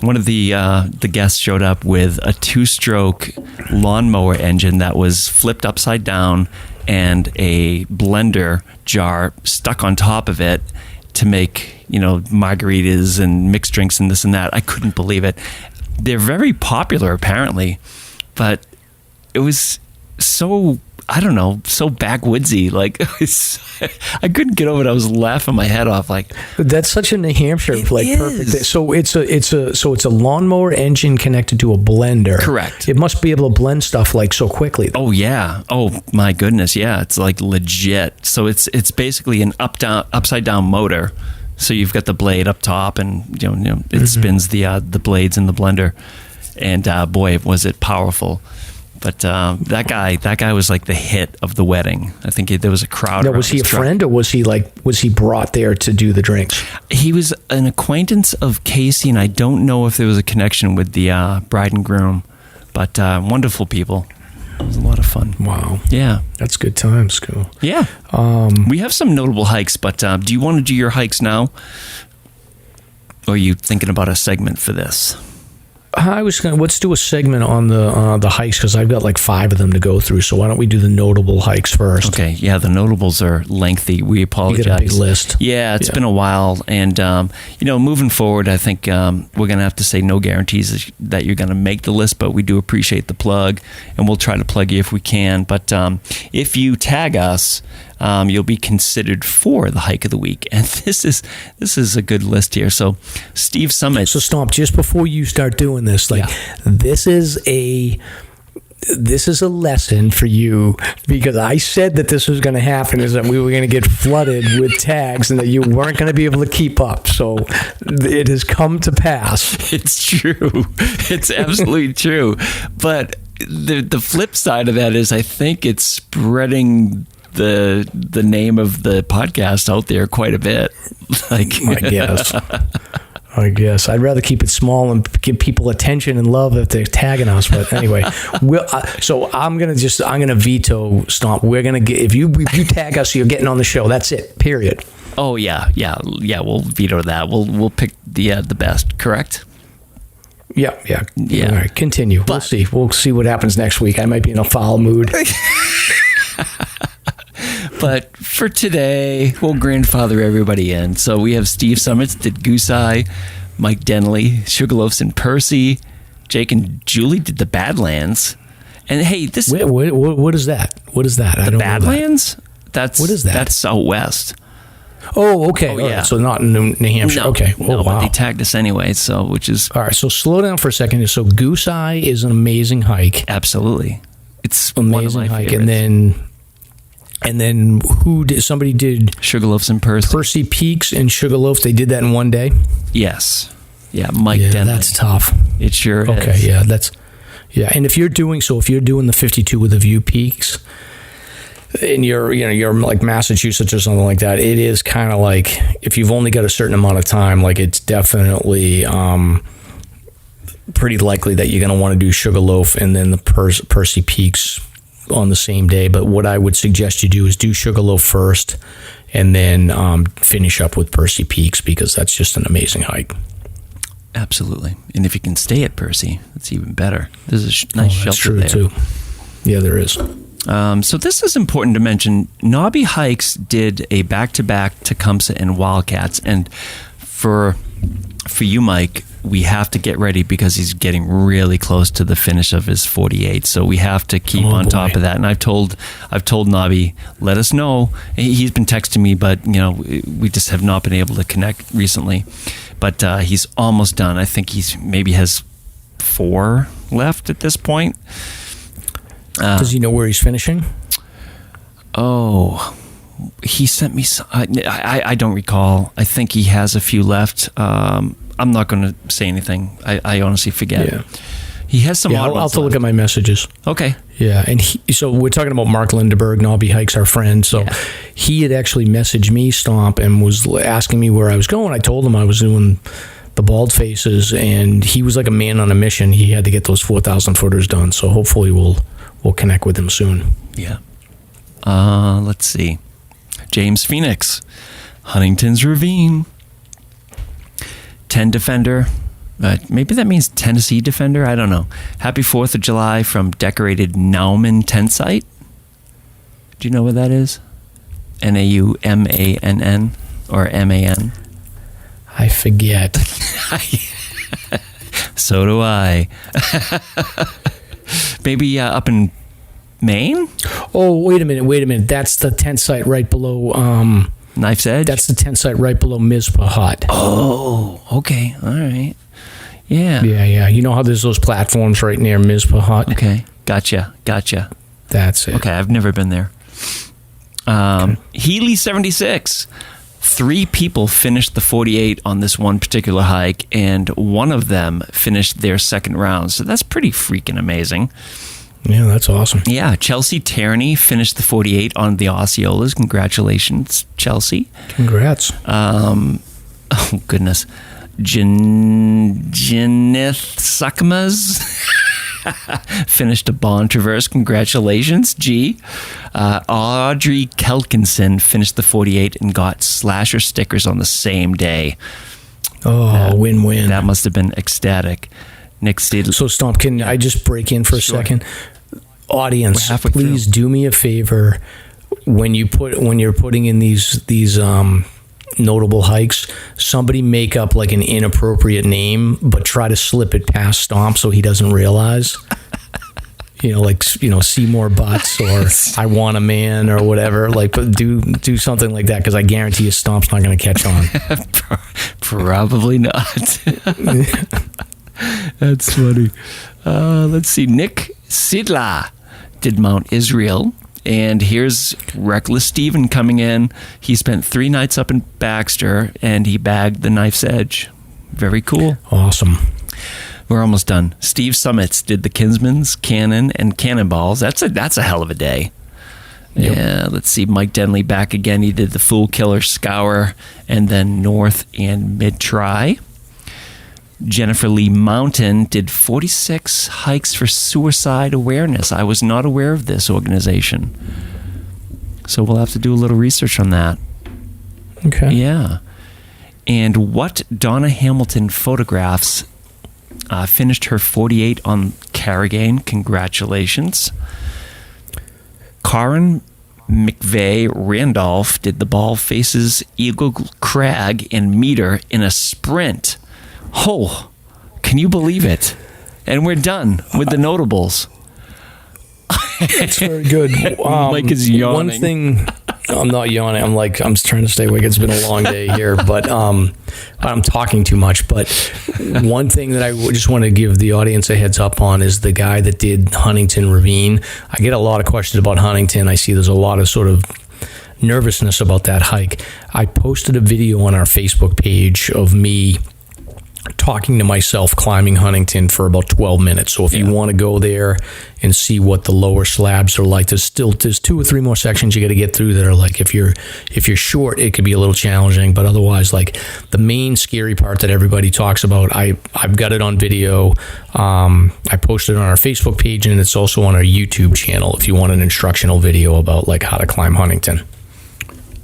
One of the guests showed up with a 2-stroke lawnmower engine that was flipped upside down and a blender jar stuck on top of it to make margaritas and mixed drinks and this and that. I couldn't believe it. They're very popular apparently, but it was so, I don't know, so backwoodsy. Like, I couldn't get over it. I was laughing my head off. Like, that's such a New Hampshire perfect. So it's a lawnmower engine connected to a blender. Correct. It must be able to blend stuff like so quickly. Oh yeah. Oh my goodness. Yeah. It's like legit. So it's basically an upside down motor. So you've got the blade up top, and it spins the blades in the blender. And boy, was it powerful. But that guy was like the hit of the wedding. I think there was a crowd. Now, was he a friend, or was he brought there to do the drinks? He was an acquaintance of Casey, and I don't know if there was a connection with the bride and groom. But wonderful people. It was a lot of fun. Wow. Yeah. That's good times. Cool. Yeah. We have some notable hikes, but do you want to do your hikes now? Or are you thinking about a segment for this? let's do a segment on the hikes, because I've got like 5 of them to go through. So why don't we do the notable hikes first? Okay, yeah, the notables are lengthy. We apologize. You got a big list. Yeah, it's been a while, and moving forward, I think we're going to have to say no guarantees that you're going to make the list, but we do appreciate the plug, and we'll try to plug you if we can. But if you tag us, you'll be considered for the hike of the week, and this is a good list here. So, Steve Summit. So, Stomp, just before you start doing this, this is a lesson for you, because I said that this was going to happen, is that we were going to get flooded with tags and that you weren't going to be able to keep up. So it has come to pass. It's true. It's absolutely true. But the flip side of that is, I think it's spreading the name of the podcast out there quite a bit. I guess I'd rather keep it small and give people attention and love if they're tagging us. But anyway, so I'm gonna veto Stomp. We're gonna get, if you tag us, you're getting on the show. That's it. Period. Oh yeah. We'll veto that. We'll pick the best. Correct. Yeah. All right, continue. We'll see. We'll see what happens next week. I might be in a foul mood. But for today, we'll grandfather everybody in. So we have Steve Summits did Goose Eye, Mike Denley, Sugarloafs and Percy, Jake and Julie did the Badlands. And hey, this... What is that? What is that? I don't Badlands? What is that? That's out west. Oh, okay. Oh, yeah. Right. So not in New Hampshire. No, okay. No, wow. But they tagged us anyway, so which is... All right, so slow down for a second. So Goose Eye is an amazing hike. Absolutely. It's amazing hike. Favorites. And then somebody did Sugarloafs and Percy Peaks and Sugarloaf. They did that in one day? Yes. Yeah, Mike Denley. That's tough. It sure is. Okay, and if you're doing the 52 with a view peaks, and you're like Massachusetts or something like that, it is kind of like, if you've only got a certain amount of time, like it's definitely pretty likely that you're going to want to do Sugarloaf and then the Percy Peaks on the same day. But what I would suggest you do is do Sugarloaf first and then finish up with Percy Peaks, because that's just an amazing hike. Absolutely. And if you can stay at Percy, it's even better. There's a nice shelter there. Too. Yeah, there is. So this is important to mention. Nobby Hikes did a back-to-back Tecumseh and Wildcats, and for you, Mike, we have to get ready because he's getting really close to the finish of his 48. So we have to keep on top of that. And I've told Nobby, let us know. He's been texting me, but we just have not been able to connect recently. But he's almost done. I think maybe has 4 left at this point. Does he know where he's finishing? Oh, he sent me. I don't recall. I think he has a few left. I'm not going to say anything. I honestly forget. Yeah. He has some. Yeah, I'll have to look at my messages. Okay. Yeah, and so we're talking about Mark Lindeberg, Nobby Hikes, our friend. So he had actually messaged me, Stomp, and was asking me where I was going. I told him I was doing the Baldfaces, and he was like a man on a mission. He had to get those 4,000 footers done. So hopefully we'll connect with him soon. Yeah. Let's see. James Phoenix, Huntington's Ravine, 10 Defender. Maybe that means Tennessee Defender. I don't know. Happy 4th of July from Decorated Nauman Tent Site. Do you know what that is? Naumann or MAN? I forget. So do I. Maybe up in Maine? Oh, wait a minute. That's the tent site right below... Knife's Edge? That's the tent site right below Mizpah Hut. Oh, okay. All right. Yeah. Yeah. You know how there's those platforms right near Mizpah Hut? Okay. Gotcha. That's it. Okay, I've never been there. Okay. Healy 76. 3 people finished the 48 on this one particular hike, and one of them finished their second round. So that's pretty freaking amazing. Yeah, that's awesome. Yeah, Chelsea Tierney finished the 48 on the Osceolas. Congratulations, Chelsea. Congrats. Oh, goodness. Janeth Sakamas finished a Bond Traverse. Congratulations, G. Audrey Kelkinson finished the 48 and got SLASR stickers on the same day. Oh, win-win. That must have been ecstatic. Nick Steed. So, Stomp, can I just break in for a second? Audience, please do me a favor. When you're putting in these notable hikes, somebody make up like an inappropriate name, but try to slip it past Stomp so he doesn't realize. Seymour Butts or I Want a Man or whatever. Like, do something like that, because I guarantee you Stomp's not going to catch on. Probably not. That's funny. Let's see. Nick Sidla did Mount Israel. And here's Reckless Steven coming in. He spent 3 nights up in Baxter, and he bagged the Knife's Edge. Very cool. Awesome. We're almost done. Steve Summits did the Kinsmans, Cannon, and Cannonballs. That's a hell of a day. Yep. Yeah, let's see. Mike Denley back again. He did the Fool Killer, Scour, and then North and Mid-Try. Jennifer Lee Mountain did 46 hikes for suicide awareness. I was not aware of this organization. So we'll have to do a little research on that. Okay. Yeah. And what Donna Hamilton photographs finished her 48 on Carrigain. Congratulations. Karen McVeigh Randolph did the Baldface's Eagle Crag and Meter in a sprint. Oh, can you believe it? And we're done with the notables. That's very good. Mike is yawning. One thing, I'm not yawning. I'm trying to stay awake. It's been a long day here, but I'm talking too much. But one thing that I just want to give the audience a heads up on is the guy that did Huntington Ravine. I get a lot of questions about Huntington. I see there's a lot of sort of nervousness about that hike. I posted a video on our Facebook page of me talking to myself climbing Huntington for about 12 minutes. So if you want to go there and see what the lower slabs are like, there's 2 or 3 more sections you got to get through that are like, if you're short, it could be a little challenging, but otherwise, like the main scary part that everybody talks about, I've got it on video. I posted it on our Facebook page, and it's also on our YouTube channel if you want an instructional video about like how to climb Huntington.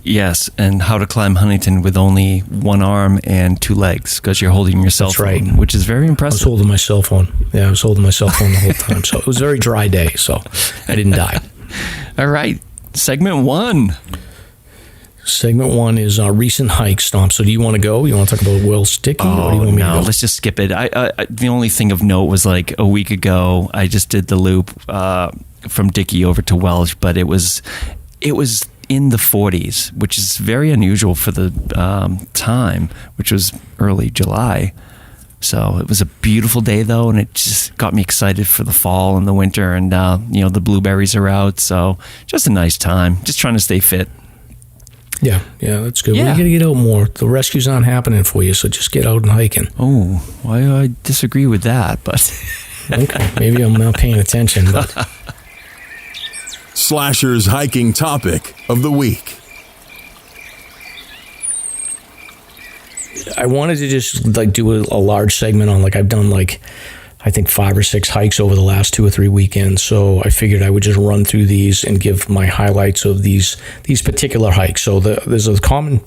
Yes, and how to climb Huntington with only 1 arm and 2 legs, because you're holding your cell phone, right. Which is very impressive. I was holding my cell phone. Yeah, I was holding my cell phone the whole time. So it was a very dry day, so I didn't die. All right, segment 1. Segment 1 is recent hikes, Stomp. So do you want to go? You want to talk about Will Sticky? Or do you want me to go? Let's just skip it. The only thing of note was like a week ago, I just did the loop from Dickey over to Welsh, but it was in the 40s, which is very unusual for the time, which was early July. So it was a beautiful day, though, and it just got me excited for the fall and the winter, and the blueberries are out, so just a nice time. Just trying to stay fit. Yeah, that's good. Yeah. We got to get out more. The rescues aren't happening for you, so just get out and hiking. Oh, why do I disagree with that? But okay, maybe I'm not paying attention, but... Slasher's hiking topic of the week. I wanted to just like do a large segment on I've done I think 5 or 6 hikes over the last 2 or 3 weekends. So I figured I would just run through these and give my highlights of these particular hikes. So there's a common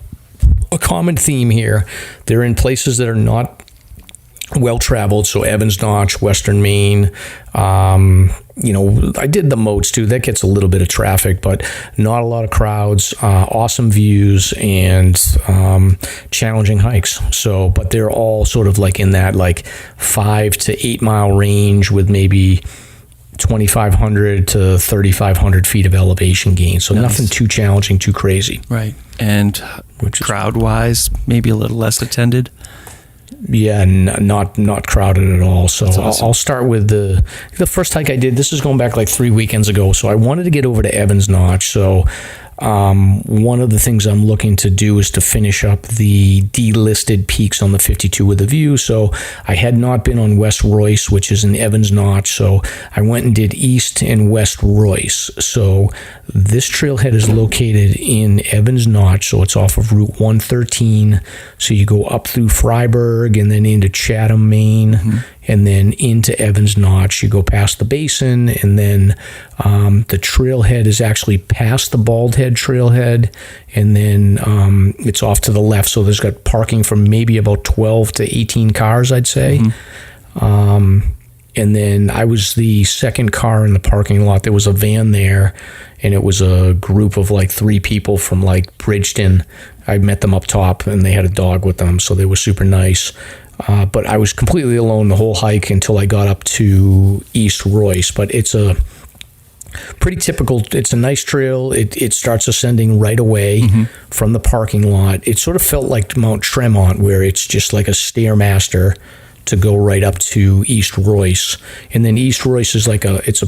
theme here. They're in places that are not well traveled. So Evans Notch, Western Maine. I did the Moats too. That gets a little bit of traffic, but not a lot of crowds, awesome views, and challenging hikes. So, but they're all sort of in that 5 to 8 mile range with maybe 2,500 to 3,500 feet of elevation gain. So nothing too challenging, too crazy. Right. And crowd-wise, maybe a little less attended. Yeah, not crowded at all. So awesome. I'll start with the first hike I did. This is going back 3 weekends ago. So I wanted to get over to Evans Notch. So one of the things I'm looking to do is to finish up the delisted peaks on the 52 with a view. So I had not been on West Royce, which is in Evans Notch. So I went and did East and West Royce. So this trailhead is located in Evans Notch. So it's off of Route 113. So you go up through Freiburg and then into Chatham, Maine, and then into Evans Notch. You go past the basin, and then the trailhead is actually past the Bald Head trailhead, and then it's off to the left. So there's got parking for maybe about 12 to 18 cars, I'd say. And then I was the second car in the parking lot. There was a van there, and it was a group of like 3 people from like Bridgeton. I met them up top, and they had a dog with them, so they were super nice. But I was completely alone the whole hike until I got up to East Royce. But it's a pretty typical, it's a nice trail. It starts ascending right away from the parking lot. It sort of felt like Mount Tremont, where it's just like a Stairmaster to go right up to East Royce. And then East Royce is like it's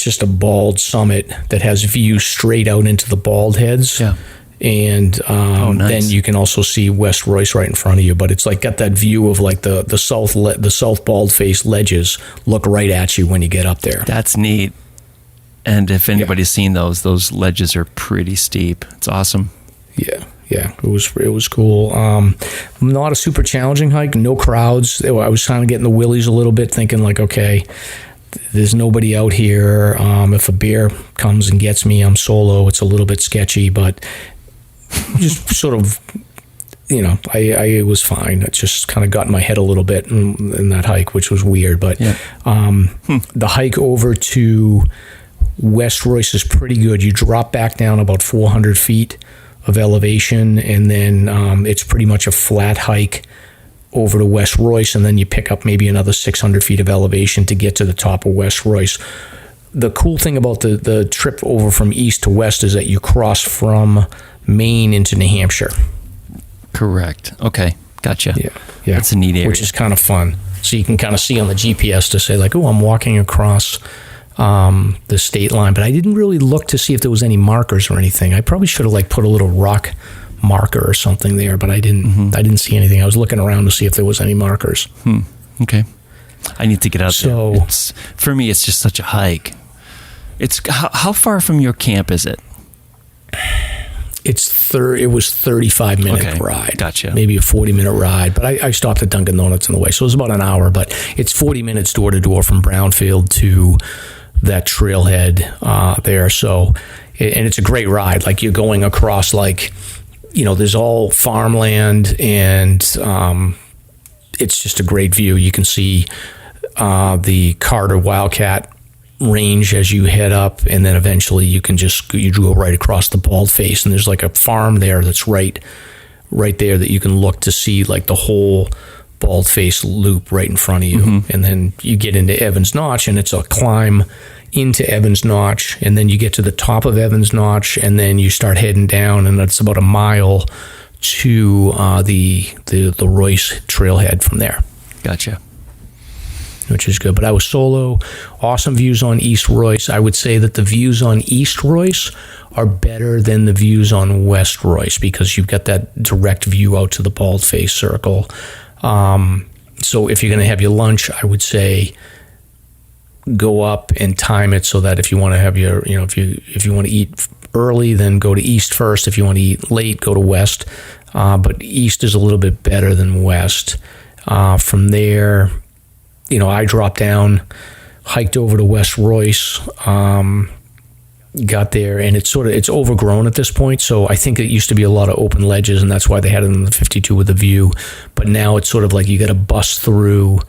just a bald summit that has views straight out into the bald heads. Yeah. And nice. Then you can also see West Royce right in front of you, but it's like got that view of like the South Baldface ledges look right at you when you get up there. That's neat. And if anybody's seen those ledges are pretty steep. It's awesome. Yeah, it was cool. Not a super challenging hike, no crowds. I was kind of getting the willies a little bit, thinking like, okay, there's nobody out here. If a bear comes and gets me, I'm solo. It's a little bit sketchy, but just sort of, I was fine. It just kind of got in my head a little bit in that hike, which was weird. But the hike over to West Royce is pretty good. You drop back down about 400 feet of elevation, and then it's pretty much a flat hike over to West Royce, and then you pick up maybe another 600 feet of elevation to get to the top of West Royce. The cool thing about the trip over from east to west is that you cross from Maine into New Hampshire. Correct. Okay, gotcha. Yeah. That's a neat area. Which is kind of fun. So you can kind of see on the GPS to say like, oh, I'm walking across the state line, but I didn't really look to see if there was any markers or anything. I probably should have like put a little rock marker or something there, but I didn't. I didn't see anything. I was looking around to see if there was any markers. Okay, I need to get out there. For me, it's just such a hike. It's how far from your camp is it? It was 35-minute ride. Gotcha. Maybe a 40-minute ride, but I stopped at Dunkin' Donuts on the way, so it was about an hour. But it's 40 minutes door to door from Brownfield to that trailhead there. So, and it's a great ride. Like you're going across like, there's all farmland, and it's just a great view. You can see the Carter Wildcat range as you head up, and then eventually you go right across the Baldface, and there's like a farm there that's right there that you can look to see like the whole Baldface loop right in front of you. And then you get into Evans Notch, and it's a climb into Evans Notch, and then you get to the top of Evans Notch, and then you start heading down, and it's about a mile to the Royce trailhead from there. Gotcha. Which is good. But I was solo. Awesome views on East Royce. I would say that the views on East Royce are better than the views on West Royce, because you've got that direct view out to the Baldface Circle. So if you're going to have your lunch, I would say go up and time it so that if you want to have your, if you want to eat early, then go to East first. If you want to eat late, go to West. But East is a little bit better than West. From there, I dropped down, hiked over to West Royce, got there, and it's overgrown at this point. So I think it used to be a lot of open ledges, and that's why they had it in the 52 with a view. But now it's sort of like you got to bust through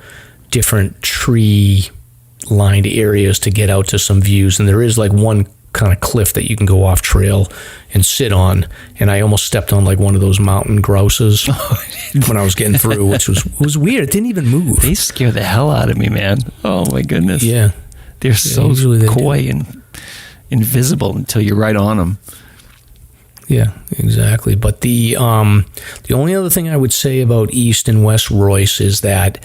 different tree-lined areas to get out to some views. And there is like one kind of cliff that you can go off trail and sit on, and I almost stepped on like one of those mountain grouses when I was getting through, which was weird. It didn't even move. They scare the hell out of me, man. Oh my goodness. Yeah, they're so coy and invisible until you're right on them. Yeah, exactly. But the only other thing I would say about East and West Royce is that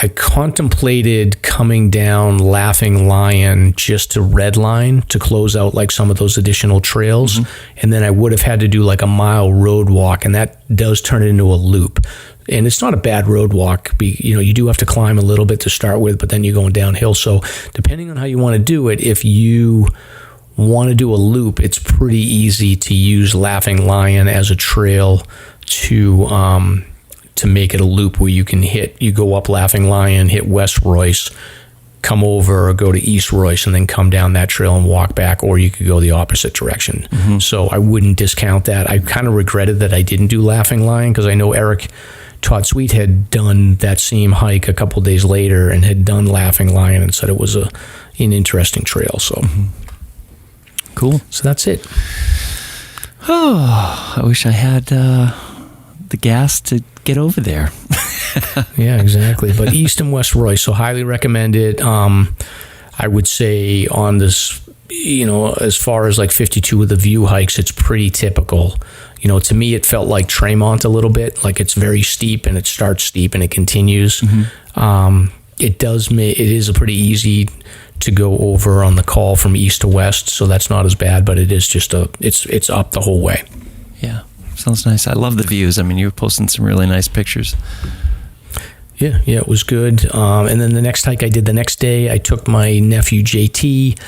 I contemplated coming down Laughing Lion just to Redline to close out like some of those additional trails. And then I would have had to do like a mile road walk, and that does turn it into a loop. And it's not a bad road walk. You do have to climb a little bit to start with, but then you're going downhill. So depending on how you want to do it, if you want to do a loop, it's pretty easy to use Laughing Lion as a trail to make it a loop where you go up Laughing Lion, hit West Royce, come over or go to East Royce, and then come down that trail and walk back, or you could go the opposite direction. So I wouldn't discount that. I kind of regretted that I didn't do Laughing Lion, because I know Eric Todd Sweet had done that same hike a couple days later and had done Laughing Lion and said it was an interesting trail. So cool. So that's it. Oh, I wish I had the gas to get over there. Yeah, exactly. But East and West Royce, so highly recommend it. I would say on this, as far as like 52 of the view hikes, it's pretty typical. To me, it felt like Tremont a little bit. Like it's very steep and it starts steep and it continues. It is a pretty easy to go over on the call from east to west, so that's not as bad. But it is just it's up the whole way. Yeah, sounds nice. I love the views. I mean, you were posting some really nice pictures. Yeah, it was good. And then the next hike I did the next day, I took my nephew JT,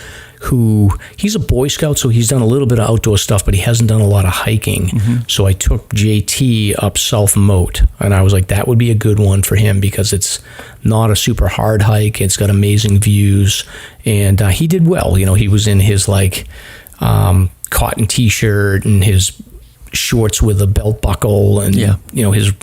he's a Boy Scout, so he's done a little bit of outdoor stuff, but he hasn't done a lot of hiking. So I took JT up South Moat, and I was like, that would be a good one for him because it's not a super hard hike. It's got amazing views, and he did well. He was in his cotton T-shirt and his shorts with a belt buckle, and his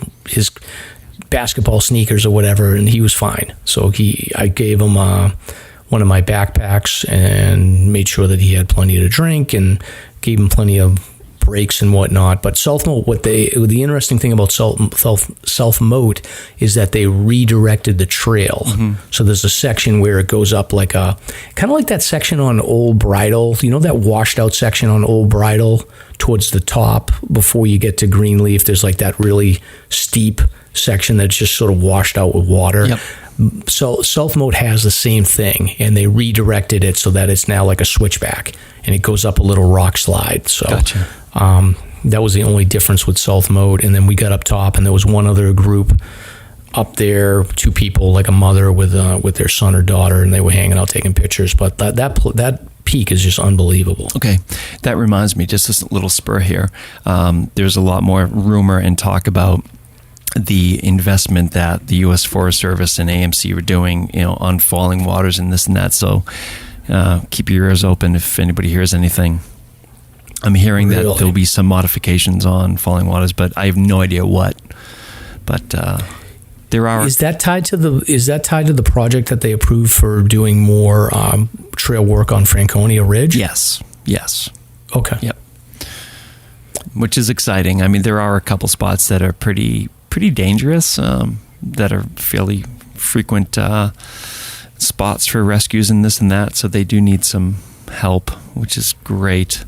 basketball sneakers or whatever, and he was fine. So I gave him one of my backpacks and made sure that he had plenty to drink and gave him plenty of breaks and whatnot. But South Moat, the interesting thing about South Moat is that they redirected the trail. So there's a section where it goes up like kind of like that section on Old Bridle. That washed out section on Old Bridle towards the top before you get to Greenleaf. There's like that really steep section that's just sort of washed out with water. Yep. So South Moat has the same thing, and they redirected it so that it's now like a switchback, and it goes up a little rock slide. So gotcha. That was the only difference with South Moat. And then we got up top, and there was one other group up there, 2 people, like a mother with their son or daughter, and they were hanging out taking pictures. But that peak is just unbelievable. Okay, that reminds me, just this little spur here. There's a lot more rumor and talk about the investment that the U.S. Forest Service and AMC were doing, on falling waters and this and that. So keep your ears open if anybody hears anything. I'm hearing that there'll be some modifications on falling waters, but I have no idea what. But there are. Is that tied to the project that they approved for doing more trail work on Franconia Ridge? Yes. Okay. Yep. Which is exciting. I mean, there are a couple spots that are pretty dangerous, that are fairly frequent spots for rescues and this and that. So they do need some help, which is great.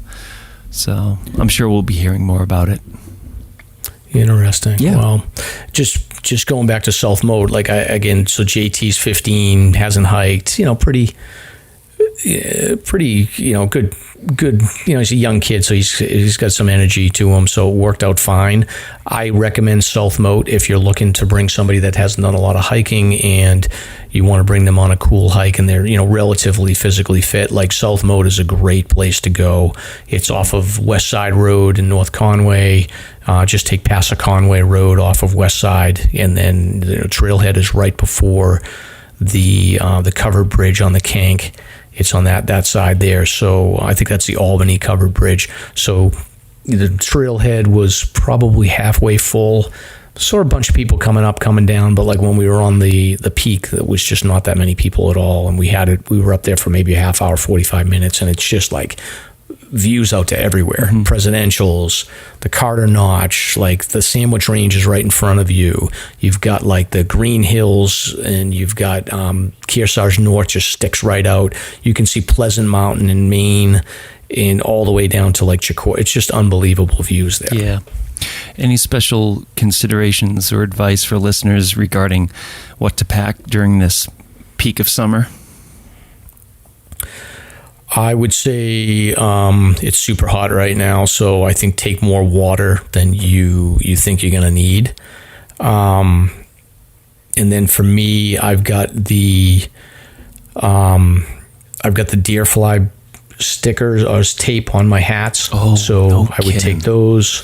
So I'm sure we'll be hearing more about it. Interesting. Yeah. Well, just going back to South Moat, so JT's 15, hasn't hiked, pretty, good. He's a young kid, so he's got some energy to him, so it worked out fine. I recommend South Moat if you're looking to bring somebody that hasn't done a lot of hiking and you want to bring them on a cool hike and they're, relatively physically fit. Like South Moat is a great place to go. It's off of West Side Road in North Conway. Just take past the Conway Road off of West Side, and then the trailhead is right before the covered bridge on the Kank. It's on that side there. So I think that's the Albany covered bridge. So the trailhead was probably halfway full. Sort of a bunch of people coming down, but like when we were on the peak, there was just not that many people at all. And we were up there for maybe a half hour, 45 minutes, and it's just like views out to everywhere. Presidentials, the Carter Notch, like the Sandwich Range is right in front of you. You've got like the Green Hills, and you've got Kearsarge North just sticks right out. You can see Pleasant Mountain in Maine and all the way down to like Chicor. It's just unbelievable views there. Yeah. Any special considerations or advice for listeners regarding what to pack during this peak of summer? I would say it's super hot right now, so I think take more water than you think you're going to need. And then for me, I've got the deerfly stickers or tape on my hats. Oh, so no I would kidding. take those.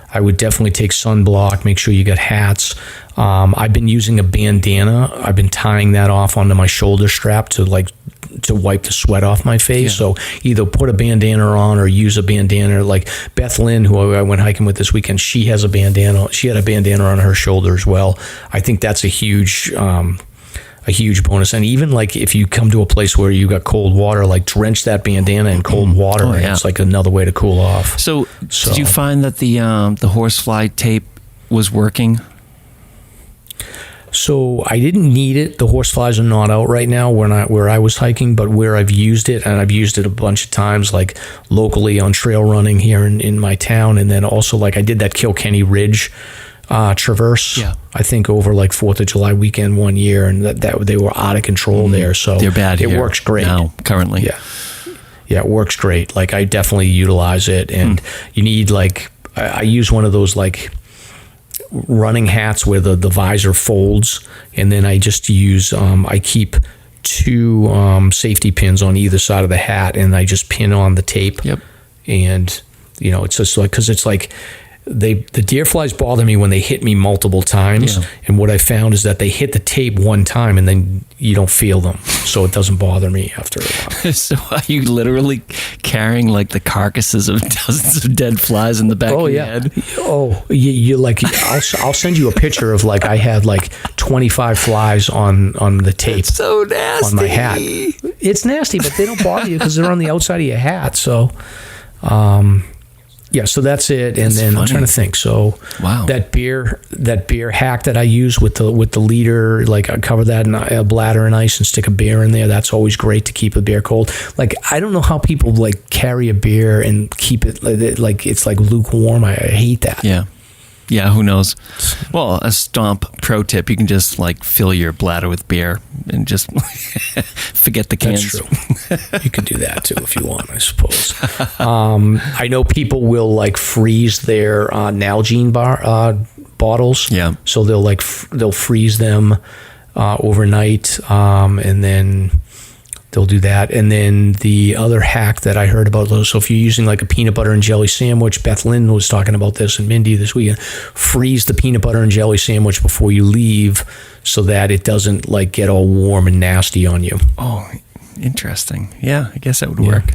I would definitely take sunblock. Make sure you got hats. I've been using a bandana. I've been tying that off onto my shoulder strap to like to wipe the sweat off my face. So either put a bandana on or use a bandana. Like Bethlynn, who I went hiking with this weekend, she has a bandana. She had a bandana on her shoulder as well. I think that's a huge bonus. And even like if you come to a place where you got cold water, like drench that bandana in cold water. And it's like another way to cool off. So did you find that the horsefly tape was working? So I didn't need it. The horseflies are not out right now where I was hiking, but where I've used it, and I've used it a bunch of times, like locally on trail running here in my town, and then also like I did that Kilkenny Ridge traverse. I think over like 4th of July weekend one year, and that they were out of control there. So they're bad. It works great now currently. Yeah, it works great. Like I definitely utilize it, and you need like I use one of those like running hats where the visor folds, and then I just use I keep 2 safety pins on either side of the hat, and I just pin on the tape. And it's just like, because it's like the deer flies bother me when they hit me multiple times, and what I found is that they hit the tape one time and then you don't feel them, so it doesn't bother me after a while. So are you literally carrying like the carcasses of dozens of dead flies in the back of your head? You like I'll send you a picture of like I had like 25 flies on the tape. It's so nasty on my hat. It's nasty, but they don't bother you because they're on the outside of your hat. So so that's it. And then funny. I'm trying to think. So that beer hack that I use with the leader, like I cover that in a bladder in ice and stick a beer in there. That's always great to keep a beer cold. Like I don't know how people like carry a beer and keep it like it's like lukewarm. I hate that. Yeah, who knows? Well, a Stomp pro tip, you can just like fill your bladder with beer and just forget the cans. That's true. You could do that too if you want, I suppose. I know people will like freeze their Nalgene bottles. So they'll freeze them overnight, and then they'll do that. And then the other hack that I heard about those, so if you're using like a peanut butter and jelly sandwich, Bethlynn was talking about this, and Mindy this weekend, freeze the peanut butter and jelly sandwich before you leave so that it doesn't like get all warm and nasty on you. Oh, interesting. Yeah, I guess that would work.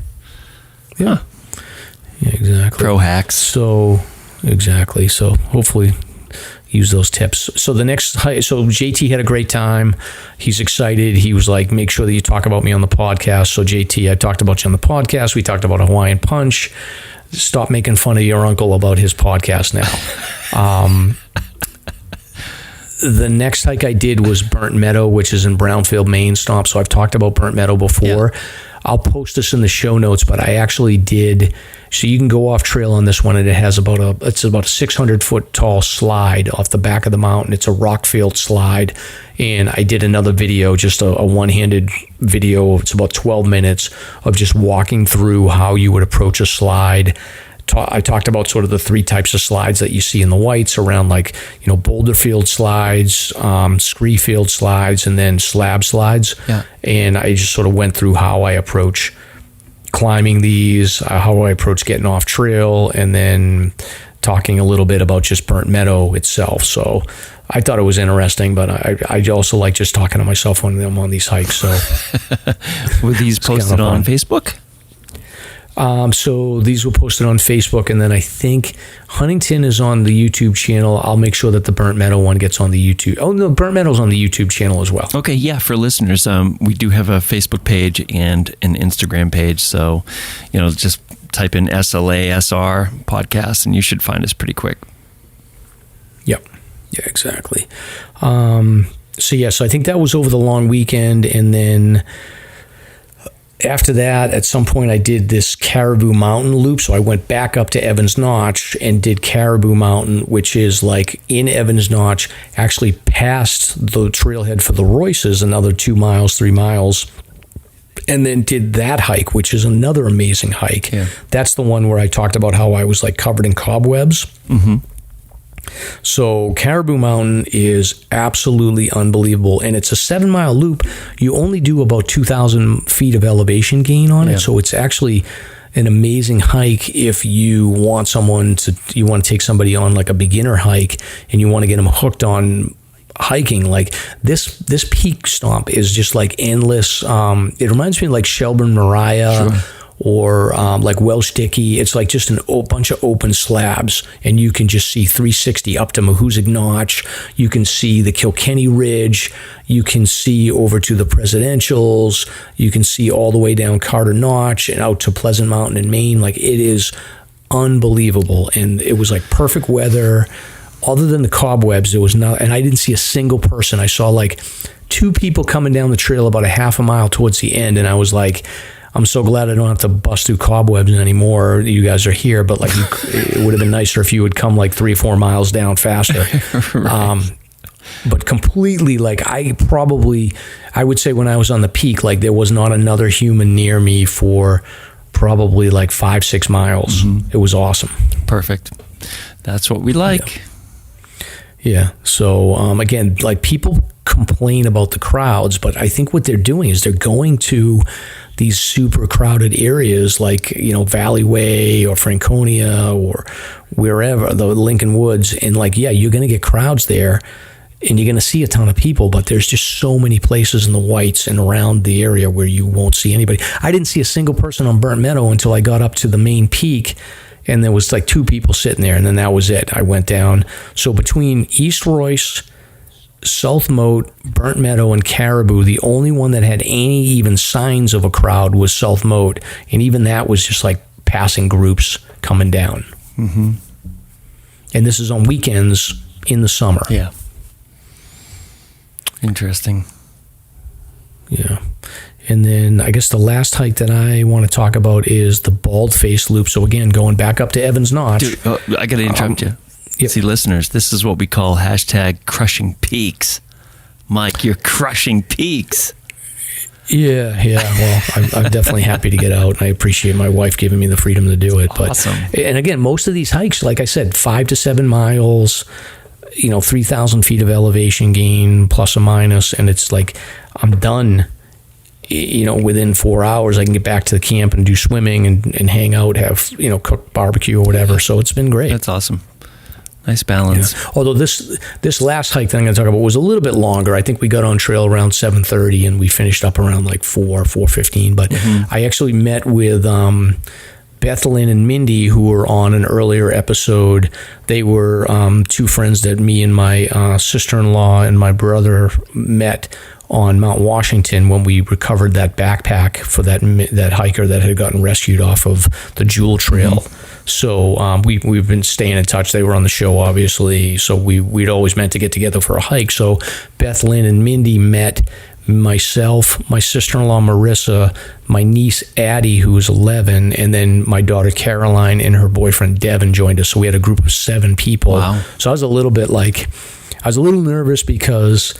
Yeah, exactly. Pro hacks. So, exactly. So hopefully use those tips. So the next, so JT had a great time. He's excited. He was like, make sure that you talk about me on the podcast. So JT, I talked about you on the podcast. We talked about Hawaiian Punch. Stop making fun of your uncle about his podcast now. The next hike I did was Burnt Meadow, which is in Brownfield, Maine stomp. So I've talked about Burnt Meadow before. I'll post this in the show notes, but I actually did. So you can go off trail on this one, and it has about a 600-foot tall slide off the back of the mountain. It's a rock-filled slide, and I did another video, just a one-handed video. It's about 12 minutes of just walking through how you would approach a slide. I talked about sort of the 3 types of slides that you see in the whites around, like, boulder field slides, scree field slides, and then slab slides. And I just sort of went through how I approach climbing these, how I approach getting off trail, and then talking a little bit about just Burnt Meadow itself. So I thought it was interesting, but I also like just talking to myself when I'm on these hikes. So were these posted on Facebook? So these were posted on Facebook, and then I think Huntington is on the YouTube channel. I'll make sure that the Burnt Meadow one gets on the YouTube. Oh, no, Burnt Meadow's on the YouTube channel as well. Okay, yeah, for listeners, we do have a Facebook page and an Instagram page, so, just type in SLASR podcast, and you should find us pretty quick. Yep. Yeah, exactly. So I think that was over the long weekend, and then after that, at some point, I did this Caribou Mountain loop. So I went back up to Evans Notch and did Caribou Mountain, which is like in Evans Notch, actually past the trailhead for the Royces, another 2 miles, 3 miles. And then did that hike, which is another amazing hike. That's the one where I talked about how I was like covered in cobwebs. So Caribou Mountain is absolutely unbelievable, and it's a 7-mile loop. You only do about 2,000 feet of elevation gain on it, so it's actually an amazing hike if you want to take somebody on like a beginner hike and you want to get them hooked on hiking. Like this peak stomp is just like endless. It reminds me of like Shelburne Mariah. Sure. Or like Welsh Dickey. It's like just a bunch of open slabs, and you can just see 360 up to Mahoosic Notch. You can see the Kilkenny Ridge. You can see over to the Presidentials. You can see all the way down Carter Notch and out to Pleasant Mountain in Maine. Like, it is unbelievable, and it was like perfect weather. Other than the cobwebs, there was not, and I didn't see a single person. I saw like 2 people coming down the trail about a half a mile towards the end, and I was like, I'm so glad I don't have to bust through cobwebs anymore. You guys are here, but like, it would have been nicer if you would come like 3 or 4 miles down faster. Right. But completely, like, I would say when I was on the peak, like, there was not another human near me for probably like 5-6 miles. Mm-hmm. It was awesome. Perfect. That's what we like. Yeah. So again, like, people complain about the crowds, but I think what they're doing is they're going to these super crowded areas like, Valley Way or Franconia or wherever, the Lincoln Woods, and like, yeah, you're going to get crowds there and you're going to see a ton of people, but there's just so many places in the Whites and around the area where you won't see anybody. I didn't see a single person on Burnt Meadow until I got up to the main peak, and there was like 2 people sitting there, and then that was it. I went down. So between East Royce, South Moat, Burnt Meadow, and Caribou, the only one that had any even signs of a crowd was South Moat, and even that was just like passing groups coming down. Mm-hmm. And this is on weekends in the summer. Yeah. Interesting. Yeah. And then I guess the last hike that I want to talk about is the Baldface Loop. So again, going back up to Evans Notch. Dude, I got to interrupt you. Yep. See, listeners, this is what we call #crushing peaks. Mike, you're crushing peaks. Yeah. Well, I'm definitely happy to get out, and I appreciate my wife giving me the freedom to do it. Awesome. And again, most of these hikes, like I said, 5 to 7 miles, 3,000 feet of elevation gain, plus or minus, and it's like, I'm done. Within 4 hours, I can get back to the camp and do swimming and hang out, have, cook barbecue or whatever. So it's been great. That's awesome. Nice balance. Yeah. Although this last hike that I'm going to talk about was a little bit longer. I think we got on trail around 7:30 and we finished up around like 4:15. But I actually met with Bethlynn and Mindy, who were on an earlier episode. They were 2 friends that me and my sister-in-law and my brother met on Mount Washington when we recovered that backpack for that hiker that had gotten rescued off of the Jewel Trail. Mm-hmm. So we've been staying in touch. They were on the show, obviously. So we'd always meant to get together for a hike. So Bethlynn and Mindy met myself, my sister-in-law Marissa, my niece Addie, who was 11, and then my daughter Caroline and her boyfriend Devin joined us. So we had a group of 7 people. Wow. So I was a little nervous because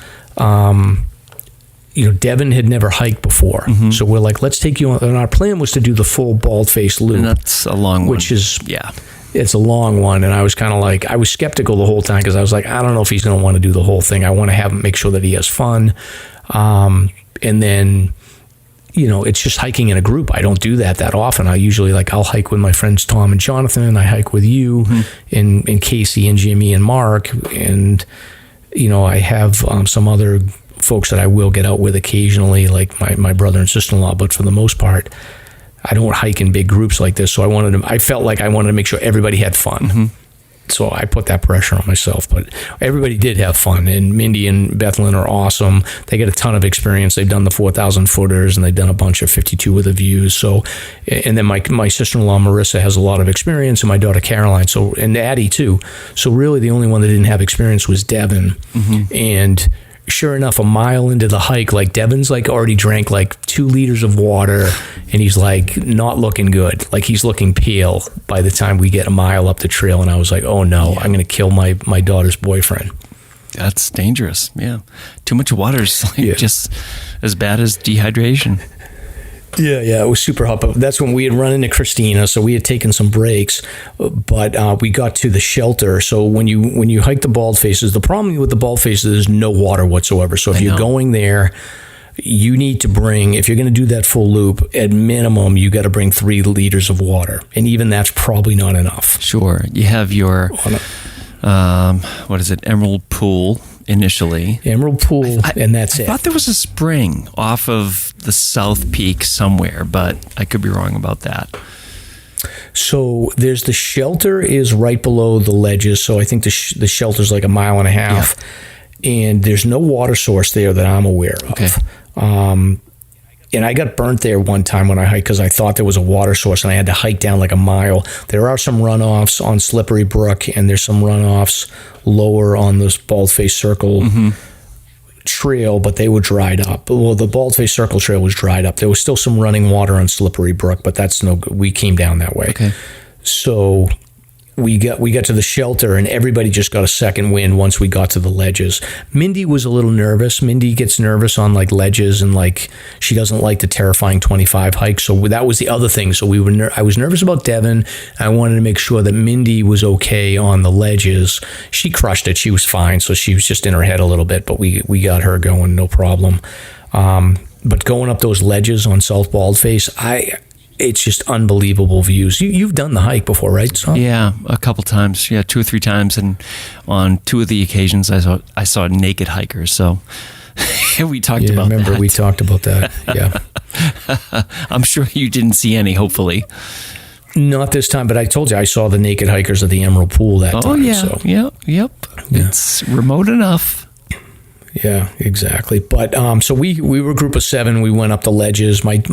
Devin had never hiked before. Mm-hmm. So we're like, let's take you on. And our plan was to do the full Baldface Loop. And that's a long one. Which is, it's a long one. And I was kind of like, I was skeptical the whole time because I was like, I don't know if he's going to want to do the whole thing. I want to have him make sure that he has fun. And then, it's just hiking in a group. I don't do that often. I usually I'll hike with my friends Tom and Jonathan. I hike with you and Casey and Jimmy and Mark. And, I have some other folks that I will get out with occasionally, like my brother and sister-in-law, but for the most part, I don't hike in big groups like this. So I felt like I wanted to make sure everybody had fun. Mm-hmm. So I put that pressure on myself, but everybody did have fun. And Mindy and Bethlynn are awesome. They get a ton of experience. They've done the 4,000 footers and they've done a bunch of 52 with the views. So, and then my sister-in-law Marissa has a lot of experience, and my daughter Caroline. So, and Addie too. So really the only one that didn't have experience was Devin. Mm-hmm. And sure enough, a mile into the hike, like Devin's already drank 2 liters of water, and he's not looking good. He's looking pale by the time we get a mile up the trail. And I was like, oh no, I'm going to kill my daughter's boyfriend. That's dangerous. Yeah. Too much water is just as bad as dehydration. Yeah, it was super hot. But that's when we had run into Christina, so we had taken some breaks. But we got to the shelter. So when you hike the Baldfaces, the problem with the Baldfaces is no water whatsoever. So if you're going there, you need to bring, if you're going to do that full loop, at minimum, you got to bring 3 liters of water. And even that's probably not enough. Sure. You have your, Emerald Pool initially. Emerald Pool, and that's it. I thought there was a spring off of the South Peak somewhere, but I could be wrong about that. So there's the shelter is right below the ledges. So I think the shelter's like 1.5 miles. Yeah. And there's no water source there that I'm aware of. Okay. And I got burnt there one time when I hiked because I thought there was a water source and I had to hike down like 1 mile. There are some runoffs on Slippery Brook and there's some runoffs lower on this Baldface Circle trail, but they were dried up. Well, the Baldface Circle trail was dried up. There was still some running water on Slippery Brook, but that's no good. We came down that way. Okay. So we got to the shelter and everybody just got a second wind once we got to the ledges. Mindy was a little nervous. Mindy gets nervous on like ledges and like she doesn't like the terrifying 25 hike. So that was the other thing. So I was nervous about Devin. I wanted to make sure that Mindy was okay on the ledges. She crushed it. She was fine. So she was just in her head a little bit, but we got her going, no problem. But going up those ledges on South Baldface, it's just unbelievable views. You've done the hike before, right, Tom? Yeah, a couple times. Yeah, 2 or 3 times. And on 2 of the occasions, I saw naked hikers. So we talked about that. Remember, we talked about that. Yeah. I'm sure you didn't see any, hopefully. Not this time, but I told you I saw the naked hikers at the Emerald Pool that time. Oh, yeah. So. Yep. Yeah. It's remote enough. Yeah, exactly. But so we were a group of 7. We went up the ledges. My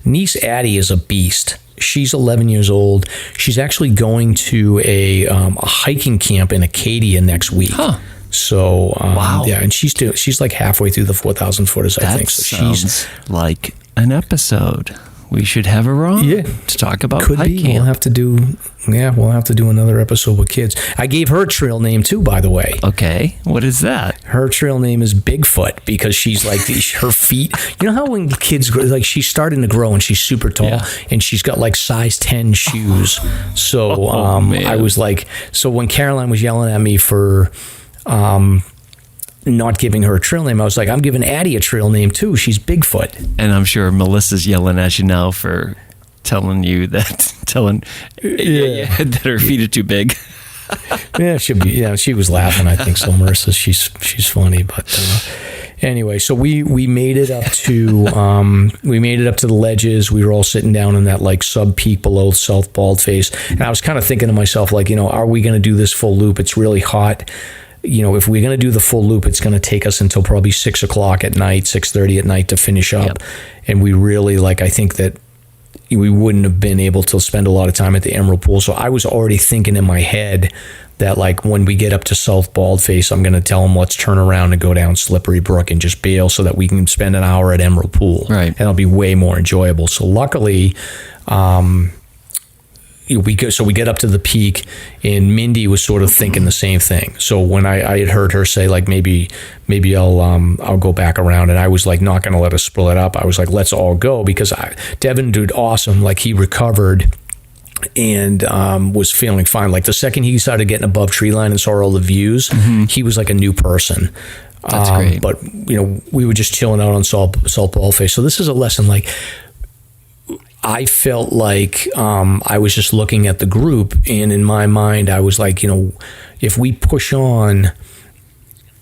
niece Addie is a beast. She's 11 years old. She's actually going to a hiking camp in Acadia next week. Huh. So wow. Yeah, and she's like halfway through the 4,000 footers, I think. So sounds like an episode. We should have her on to talk about hiking. We'll have to do another episode with kids. I gave her a trail name too, by the way. Okay, what is that? Her trail name is Bigfoot because she's like her feet. You know how when kids grow, like she's starting to grow and she's super tall and she's got like size 10 shoes. So I was like, so when Caroline was yelling at me for not giving her a trail name, I was like, I'm giving Addie a trail name too. She's Bigfoot. And I'm sure Melissa's yelling at you now for telling that her feet are too big. Yeah, she was laughing, I think. So Marissa, she's funny, but anyway, so we made it up to the ledges. We were all sitting down in that like sub peak below South Baldface, and I was kind of thinking to myself, like, are we going to do this full loop? It's really hot. If we're going to do the full loop, it's going to take us until probably 6 o'clock at night, 6:30 at night to finish up. Yep. And we really I think that we wouldn't have been able to spend a lot of time at the Emerald Pool. So I was already thinking in my head that like when we get up to South Baldface, I'm going to tell them, let's turn around and go down Slippery Brook and just bail so that we can spend an hour at Emerald Pool. Right. And it'll be way more enjoyable. So luckily, we get up to the peak, and Mindy was sort of thinking the same thing. So when I had heard her say like maybe I'll go back around, and I was like not going to let us split up. I was like, let's all go, because Devin did awesome. Like he recovered and was feeling fine. Like the second he started getting above tree line and saw all the views, he was like a new person. That's great. But we were just chilling out on South Baldface. So this is a lesson. Like, I felt like I was just looking at the group, and in my mind, I was like, if we push on,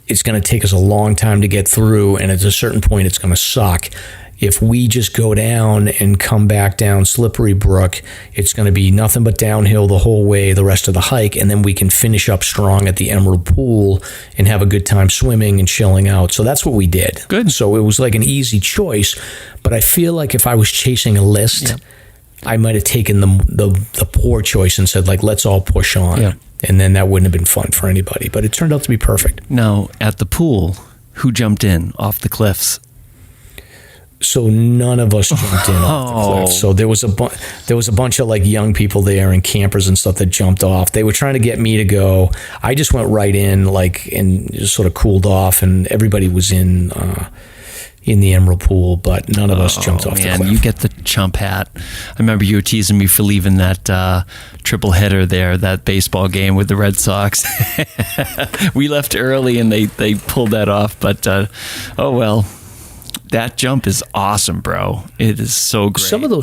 it's going to take us a long time to get through, and at a certain point, it's going to suck. If we just go down and come back down Slippery Brook, it's going to be nothing but downhill the whole way, the rest of the hike, and then we can finish up strong at the Emerald Pool and have a good time swimming and chilling out. So that's what we did. Good. So it was like an easy choice, but I feel like if I was chasing a list, I might have taken the poor choice and said, like, let's all push on. Yeah. And then that wouldn't have been fun for anybody, but it turned out to be perfect. Now, at the pool, who jumped in off the cliffs? So none of us jumped in off the cliff. So there was a bunch of like young people there and campers and stuff that jumped off. They were trying to get me to go. I just went right in and just sort of cooled off, and everybody was in the Emerald Pool, but none of us jumped off the cliff. You get the chump hat. I remember you were teasing me for leaving that triple header there, that baseball game with the Red Sox. We left early and they pulled that off, but oh well. That jump is awesome, bro. It is so great. Some of the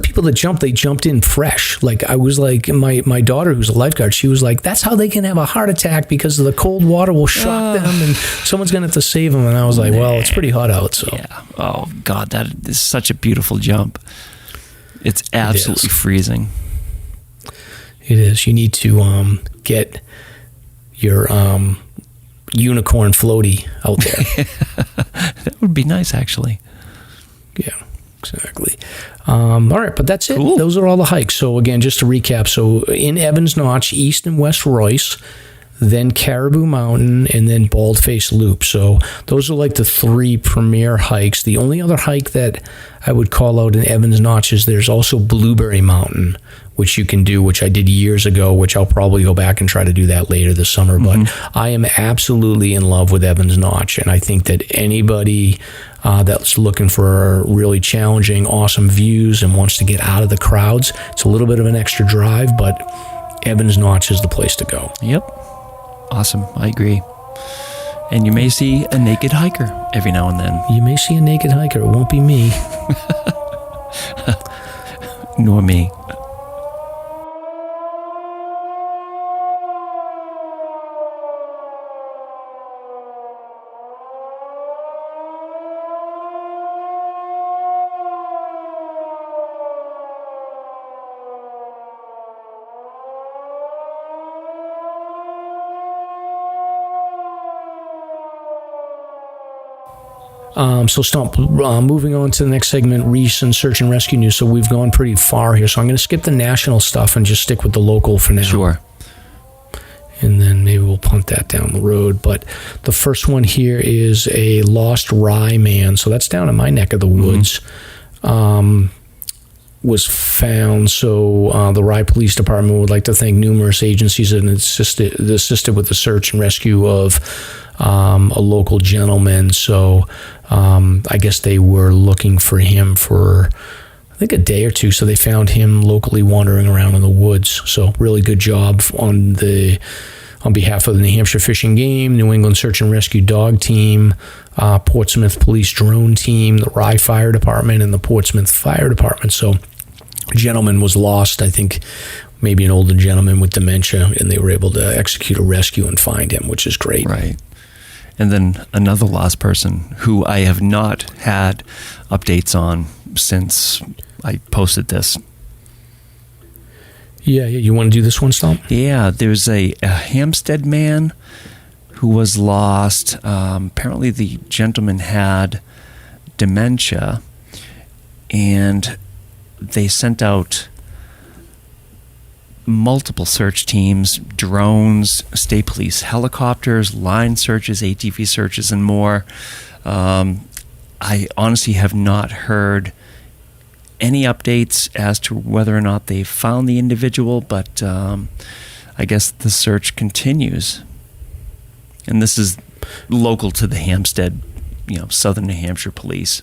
people that jumped, they jumped in fresh. Like I was like, my daughter, who's a lifeguard, she was like, that's how they can have a heart attack, because the cold water will shock them and someone's going to have to save them. And I was like, well, it's pretty hot out. So yeah. Oh God, that is such a beautiful jump. It's absolutely freezing. It is. You need to get your unicorn floaty out there. That would be nice, actually. Yeah, exactly. All right, but that's it. Cool. Those are all the hikes. So again, just to recap, so in Evans Notch, East and West Royce, then Caribou Mountain, and then Baldface Loop. So those are like the 3 premier hikes. The only other hike that I would call out in Evans Notch is there's also Blueberry Mountain, which you can do, which I did years ago, which I'll probably go back and try to do that later this summer. But I am absolutely in love with Evans Notch, and I think that anybody that's looking for really challenging, awesome views and wants to get out of the crowds, it's a little bit of an extra drive, but Evans Notch is the place to go. Yep. Awesome. I agree. And you may see a naked hiker every now and then. You may see a naked hiker. It won't be me. Nor me. So Stump, moving on to the next segment, recent search and rescue news. So we've gone pretty far here. So I'm going to skip the national stuff and just stick with the local for now. Sure. And then maybe we'll punt that down the road. But the first one here is a lost Rye Man. So that's down in my neck of the woods. Was found. So the Rye Police Department would like to thank numerous agencies that assisted with the search and rescue of a local gentleman. So I guess they were looking for him for, I think, a day or two. So they found him locally wandering around in the woods. So really good job on behalf of the New Hampshire Fish and Game, New England Search and Rescue Dog Team, Portsmouth Police Drone Team, the Rye Fire Department, and the Portsmouth Fire Department. So a gentleman was lost, I think maybe an older gentleman with dementia, and they were able to execute a rescue and find him, which is great. Right. And then another lost person who I have not had updates on since I posted this. Yeah, you want to do this one, Stomp? Yeah, there's a Hampstead man who was lost. Apparently the gentleman had dementia, and they sent out multiple search teams, drones, state police helicopters, line searches, ATV searches, and more. I honestly have not heard any updates as to whether or not they found the individual, but I guess the search continues. And this is local to the Hampstead, Southern New Hampshire police.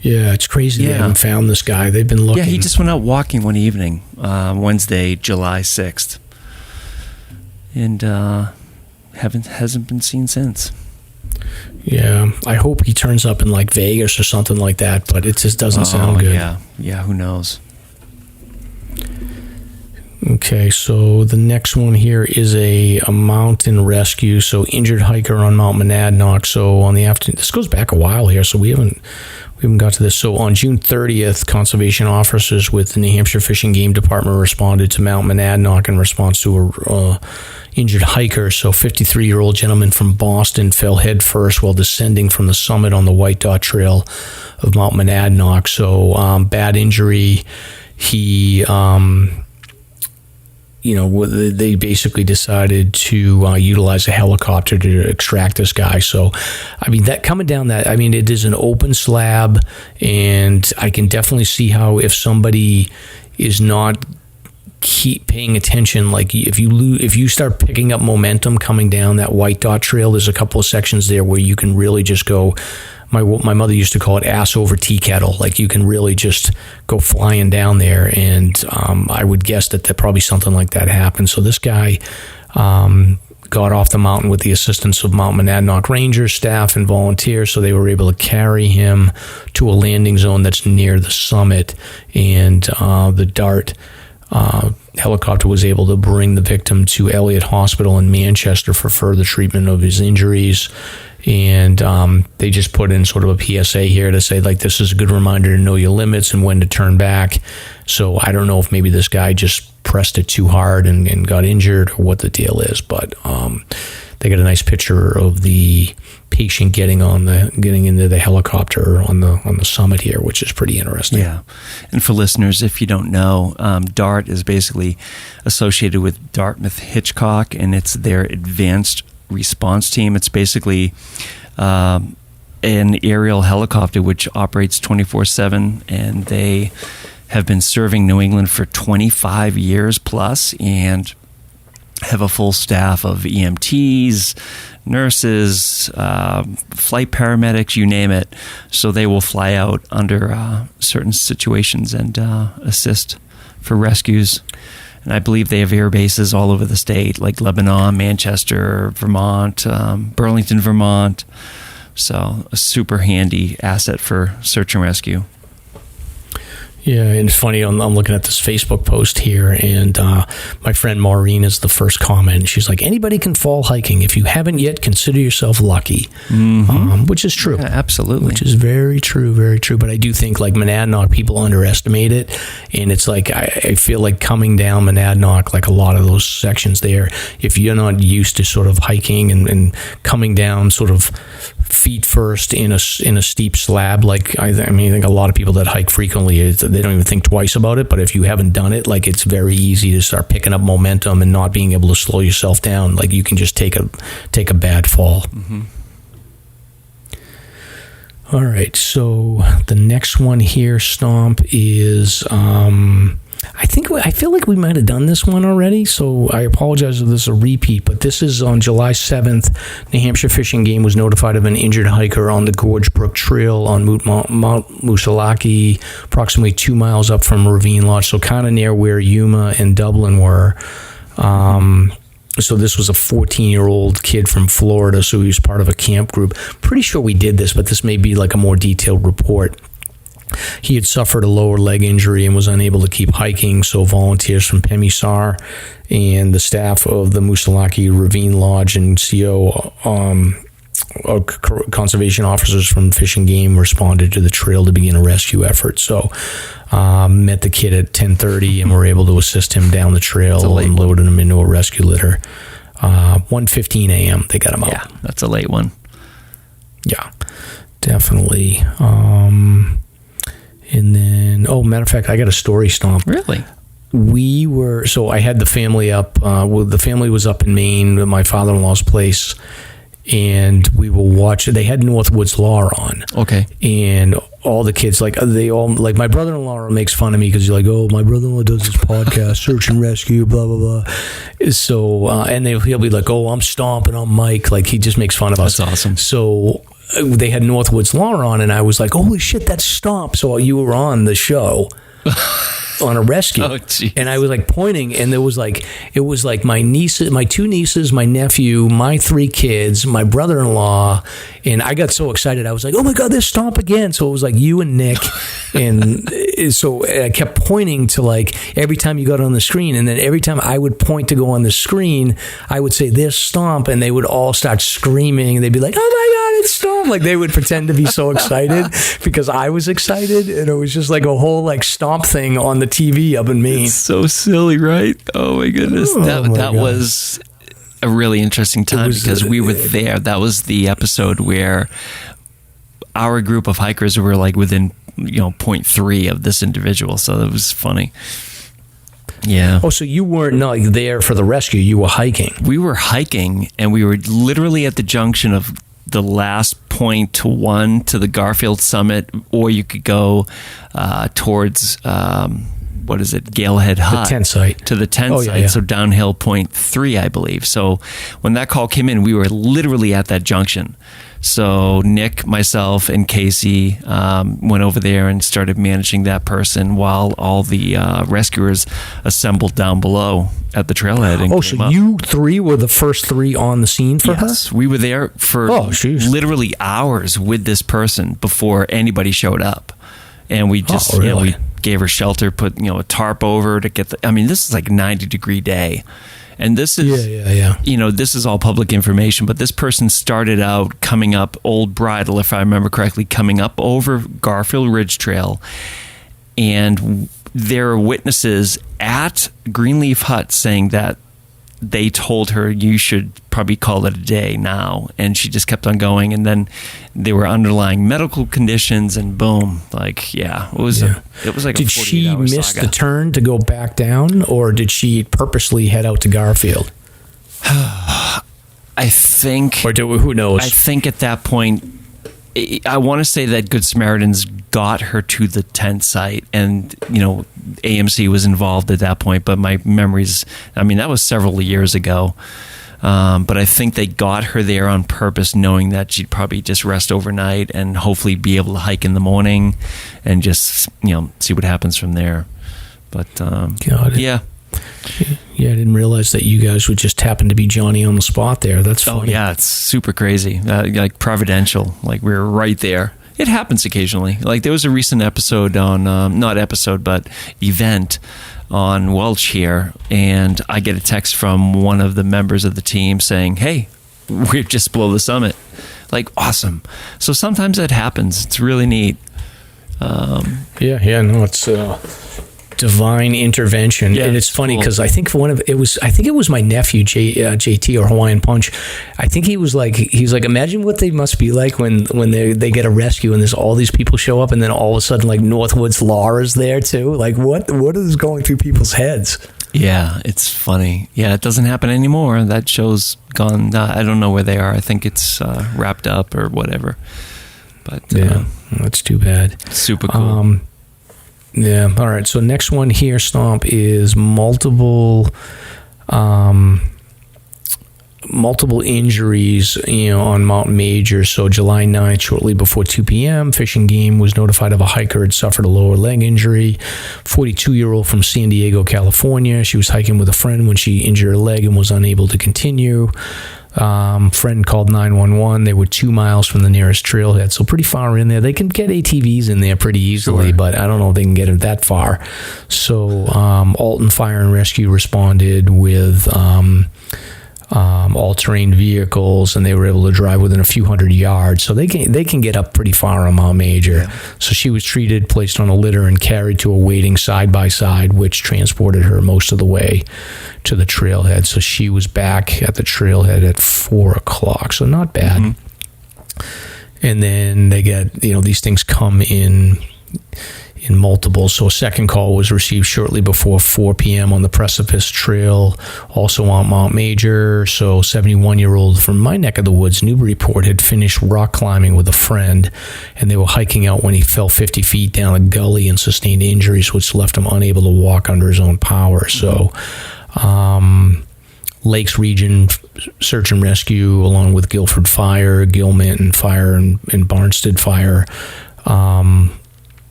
Yeah, it's crazy they haven't found this guy. They've been looking. Yeah, he just went out walking one evening, Wednesday, July 6th. And hasn't been seen since. Yeah, I hope he turns up in like Vegas or something like that, but it just doesn't sound good. Yeah, who knows? Okay, so the next one here is a mountain rescue. So injured hiker on Mount Monadnock. So on the afternoon, this goes back a while here, so we haven't got to this. So on June 30th, conservation officers with the New Hampshire Fish and Game Department responded to Mount Monadnock in response to a injured hiker. So 53-year-old gentleman from Boston fell headfirst while descending from the summit on the White Dot Trail of Mount Monadnock. So bad injury. He they basically decided to utilize a helicopter to extract this guy. So, that coming down it is an open slab, and I can definitely see how if somebody is not keep paying attention, like if you start picking up momentum coming down that White Dot Trail, there's a couple of sections there where you can really just go. My mother used to call it ass over tea kettle. Like you can really just go flying down there, and I would guess that probably something like that happened. So this guy got off the mountain with the assistance of Mount Monadnock Ranger staff and volunteers, so they were able to carry him to a landing zone that's near the summit, and the DART helicopter was able to bring the victim to Elliott Hospital in Manchester for further treatment of his injuries. And they just put in sort of a PSA here to say, like, this is a good reminder to know your limits and when to turn back. So I don't know if maybe this guy just pressed it too hard and got injured, or what the deal is, but they got a nice picture of the patient getting into the helicopter on the summit here, which is pretty interesting. Yeah, and for listeners, if you don't know, DART is basically associated with Dartmouth Hitchcock, and it's their advanced response team. It's basically an aerial helicopter which operates 24/7, and they have been serving New England for 25 years plus, and have a full staff of EMTs, nurses, flight paramedics, you name it. So they will fly out under certain situations and assist for rescues. And I believe they have air bases all over the state, like Lebanon, Manchester, Vermont, Burlington, Vermont. So a super handy asset for search and rescue. Yeah, and it's funny, I'm looking at this Facebook post here, and my friend Maureen is the first comment. She's like, anybody can fall hiking. If you haven't yet, consider yourself lucky, which is true. Yeah, absolutely. Which is very true, very true. But I do think, like, Monadnock, people underestimate it, and it's like, I feel like coming down Monadnock, like a lot of those sections there, if you're not used to sort of hiking and coming down sort of feet first in a steep slab, like I think a lot of people that hike frequently, they don't even think twice about it. But if you haven't done it, like, it's very easy to start picking up momentum and not being able to slow yourself down. Like, you can just take a bad fall. Mm-hmm. All right, so the next one here, Stomp, is I feel like we might have done this one already, so I apologize if this is a repeat, but this is on July 7th. New Hampshire Fish and Game was notified of an injured hiker on the Gorge Brook Trail on Mount Moosilauke, approximately 2 miles up from Ravine Lodge, so kind of near where Yuma and Dublin were. So this was a 14-year-old kid from Florida, so he was part of a camp group. Pretty sure we did this, but this may be like a more detailed report. He had suffered a lower leg injury and was unable to keep hiking, so volunteers from Pemisar and the staff of the Moosilauke Ravine Lodge and CO conservation officers from Fish and Game responded to the trail to begin a rescue effort. So met the kid at 10:30 and were able to assist him down the trail and loaded him into a rescue litter. 1:15 a.m. they got him out. Yeah, that's a late one. Yeah, definitely. And then, matter of fact, I got a story, Stomp. Really? So I had the family up. The family was up in Maine at my father-in-law's place, and we were watching. They had Northwoods Law on. Okay. And all the kids, like my brother-in-law makes fun of me because he's like, "Oh, my brother-in-law does this podcast, search and rescue, blah blah blah." So, and he'll be like, "Oh, I'm Stomp and I'm Mike." Like, he just makes fun of us. That's awesome. So they had Northwoods Law on, and I was like, "Holy shit, that's Stomp!" So you were on the show. On a rescue. Oh, geez. And I was like pointing, and it was like my nieces, my two nieces, my nephew, my three kids, my brother-in-law, and I got so excited. I was like, "Oh my God, there's Stomp again!" So it was like you and Nick, and so I kept pointing to, like, every time you got on the screen, and then every time I would point to go on the screen, I would say, "There's Stomp," and they would all start screaming, and they'd be like, "Oh my God, it's Stomp!" Like, they would pretend to be so excited because I was excited, and it was just like a whole, like, Stomp thing on the TV up in Maine. It's so silly, right? Oh my goodness. That was a really interesting time because we were there. That was the episode where our group of hikers were like within 0.3 of this individual. So it was funny. Yeah. Oh, so you weren't not there for the rescue. You were hiking. We were hiking, and we were literally at the junction of the last point to the Garfield summit, or you could go towards Galehead Hut, the tent site, to the tent site. Yeah. So downhill 0.3, I believe. So when that call came in, we were literally at that junction. So Nick, myself, and Casey went over there and started managing that person while all the rescuers assembled down below at the trailhead. And so you three were the first three on the scene for her? Yes, we were there for literally hours with this person before anybody showed up. And we just, we gave her shelter, put, a tarp over to get this is like a 90-degree day. And this is, this is all public information, but this person started out coming up Old Bridle, if I remember correctly, coming up over Garfield Ridge Trail. And there are witnesses at Greenleaf Hut saying that they told her, you should probably call it a day now. And she just kept on going. And then there were underlying medical conditions, and boom, it was like a 48-hour saga. Did she miss the turn to go back down, or did she purposely head out to Garfield? I think, who knows? I think at that point, I want to say that Good Samaritans got her to the tent site, and AMC was involved at that point, but my memories, that was several years ago. But I think they got her there on purpose, knowing that she'd probably just rest overnight and hopefully be able to hike in the morning and just, see what happens from there. But, yeah. Yeah, I didn't realize that you guys would just happen to be Johnny on the spot there. That's funny. Oh, yeah, it's super crazy. Like providential. Like we were right there. It happens occasionally. Like there was a recent episode on, but event on Welch here, and I get a text from one of the members of the team saying, hey, we're just below the summit. Like, awesome. So sometimes that happens. It's really neat. It's divine intervention. And it's funny because I think it was my nephew JT or Hawaiian Punch. I think he was like imagine what they must be like when they get a rescue and there's all these people show up, and then all of a sudden like Northwoods Law is there too. Like what is going through people's heads? Yeah, it's funny. Yeah, it doesn't happen anymore. That show's gone. I don't know where they are. I think it's wrapped up or whatever. But that's too bad. Super cool. Yeah. All right. So next one here, Stomp, is multiple injuries, on Mount Major. So July 9th, shortly before 2 p.m., Fish and Game was notified of a hiker had suffered a lower leg injury. 42-year-old from San Diego, California. She was hiking with a friend when she injured her leg and was unable to continue. Friend called 911. They were 2 miles from the nearest trailhead, so pretty far in there. They can get ATVs in there pretty easily, but I don't know if they can get it that far. So Alton Fire and Rescue responded with all-terrain vehicles, and they were able to drive within a few hundred yards. So they can get up pretty far on Mount Major. Yeah. So she was treated, placed on a litter, and carried to a waiting side-by-side, which transported her most of the way to the trailhead. So she was back at the trailhead at 4 o'clock. So not bad. Mm-hmm. And then they get, these things come in multiple. So a second call was received shortly before 4 p.m. on the Precipice Trail, also on Mount Major. So 71-year-old from my neck of the woods, Newburyport, had finished rock climbing with a friend, and they were hiking out when he fell 50 feet down a gully and sustained injuries, which left him unable to walk under his own power. So Lakes Region Search and Rescue, along with Guilford Fire, Gilmanton Fire, and Barnstead Fire,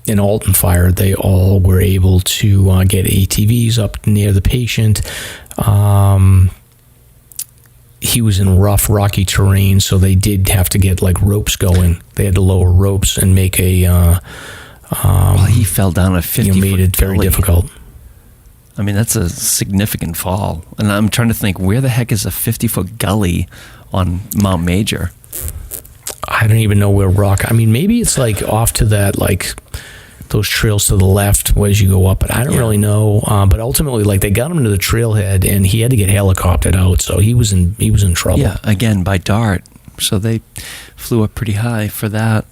in Alton Fire, they all were able to get ATVs up near the patient. He was in rough, rocky terrain, so they did have to get ropes going. They had to lower ropes and make a... he fell down a 50-foot made it very difficult. That's a significant fall. And I'm trying to think, where the heck is a 50-foot gully on Mount Major? I don't even know where rock... maybe it's off to that, those trails to the left as you go up, but I don't really know. But ultimately, they got him to the trailhead, and he had to get helicoptered out, so he was in trouble. Yeah, again, by dart. So they flew up pretty high for that.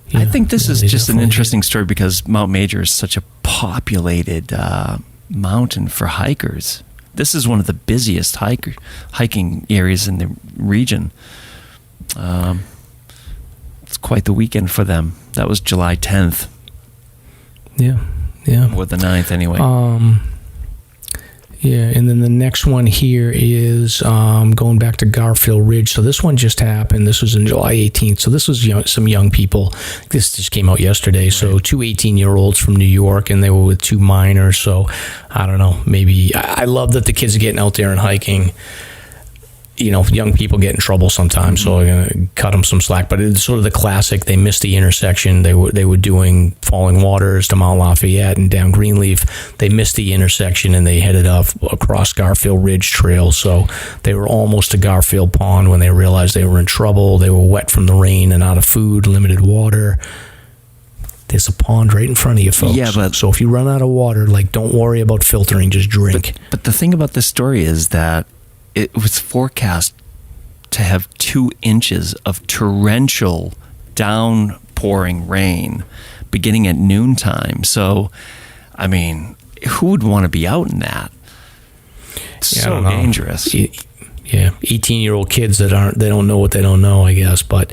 Yeah, I think this is just an interesting story because Mount Major is such a populated mountain for hikers. This is one of the busiest hiking areas in the region. It's quite the weekend for them. That was July 10th. Yeah. Or the 9th, anyway. Yeah, and then the next one here is going back to Garfield Ridge. So this one just happened. This was on July 18th. So this was some young people. This just came out yesterday. Right. So two 18-year-olds from New York, and they were with two minors. So I don't know. Maybe I love that the kids are getting out there and hiking. Young people get in trouble sometimes, so I'm going to cut them some slack. But it's sort of the classic. They missed the intersection. They were doing Falling Waters to Mount Lafayette and down Greenleaf. They missed the intersection, and they headed up across Garfield Ridge Trail. So they were almost to Garfield Pond when they realized they were in trouble. They were wet from the rain and out of food, limited water. There's a pond right in front of you, folks. Yeah, but so if you run out of water, don't worry about filtering. Just drink. But the thing about this story is that it was forecast to have 2 inches of torrential downpouring rain beginning at noontime. So, I mean, who would want to be out in that? It's so dangerous. Yeah, 18-year-old kids they don't know what they don't know, I guess. But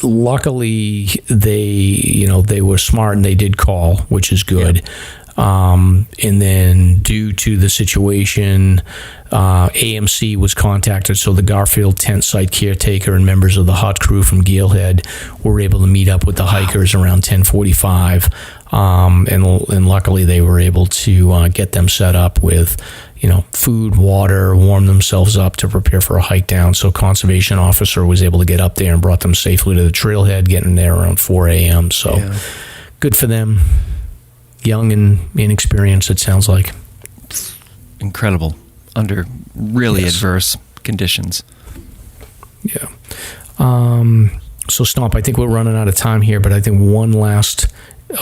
luckily, they were smart and they did call, which is good. Yeah. And then due to the situation, AMC was contacted, so the Garfield tent site caretaker and members of the hut crew from Galehead were able to meet up with the hikers around 10:45, and luckily they were able to get them set up with food, water, warm themselves up to prepare for a hike down. So conservation officer was able to get up there and brought them safely to the trailhead, getting there around 4 a.m. So good for them. Young and inexperienced, it sounds like. Incredible. Under really adverse conditions. Yeah. So, Stomp, I think we're running out of time here, but I think one last...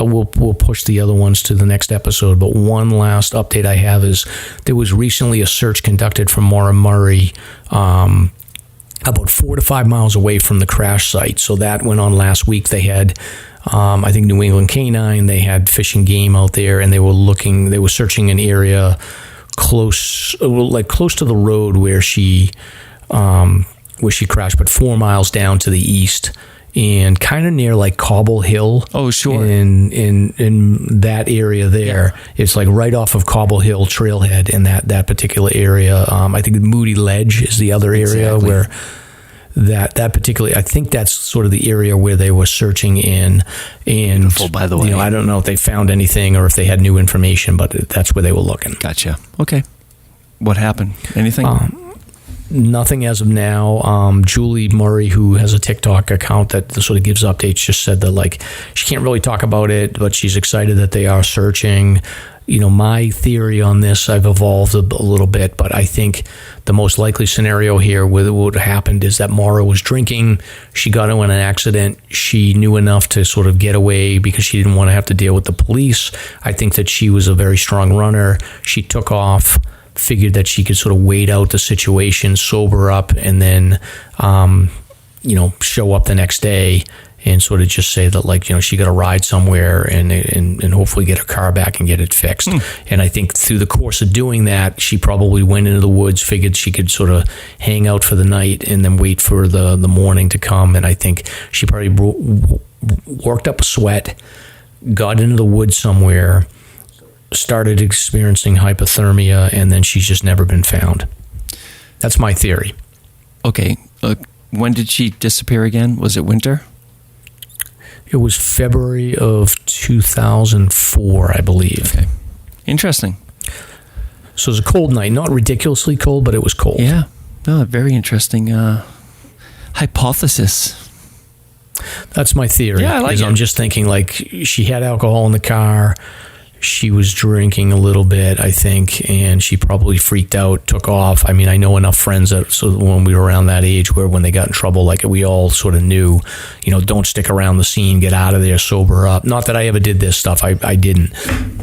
we'll push the other ones to the next episode, but one last update I have is there was recently a search conducted from Maura Murray about 4 to 5 miles away from the crash site. So that went on last week. They had... I think New England Canine, they had Fish and Game out there, and they were searching an area close to the road where she crashed, but 4 miles down to the east and kind of near Cobble Hill. Oh, sure. In that area there. Yeah. It's right off of Cobble Hill trailhead in that particular area. I think Moody Ledge is the other area where that particularly, I think that's sort of the area where they were searching in. And beautiful, by the way. I don't know if they found anything or if they had new information, but that's where they were looking. Gotcha. Okay. What happened? Anything? Nothing as of now. Julie Murray, who has a TikTok account that sort of gives updates, just said that she can't really talk about it, but she's excited that they are searching. My theory on this, I've evolved a little bit, but I think the most likely scenario here with what happened is that Maura was drinking. She got into an accident. She knew enough to sort of get away because she didn't want to have to deal with the police. I think that she was a very strong runner. She took off, figured that she could sort of wait out the situation, sober up, and then, show up the next day and sort of just say that, she got to ride somewhere and hopefully get her car back and get it fixed. And I think through the course of doing that, she probably went into the woods, figured she could sort of hang out for the night and then wait for the morning to come. And I think she probably worked up a sweat, got into the woods somewhere, started experiencing hypothermia, and then she's just never been found. That's my theory. Okay. When did she disappear again? Was it winter? It was February of 2004, I believe. Okay. Interesting. So it was a cold night. Not ridiculously cold, but it was cold. Yeah. No, very interesting hypothesis. That's my theory. Yeah, I like it. I'm just thinking she had alcohol in the car. She was drinking a little bit, I think, and she probably freaked out, took off. I mean, I know enough friends so when we were around that age where when they got in trouble, we all sort of knew, don't stick around the scene, get out of there, sober up. Not that I ever did this stuff. I didn't.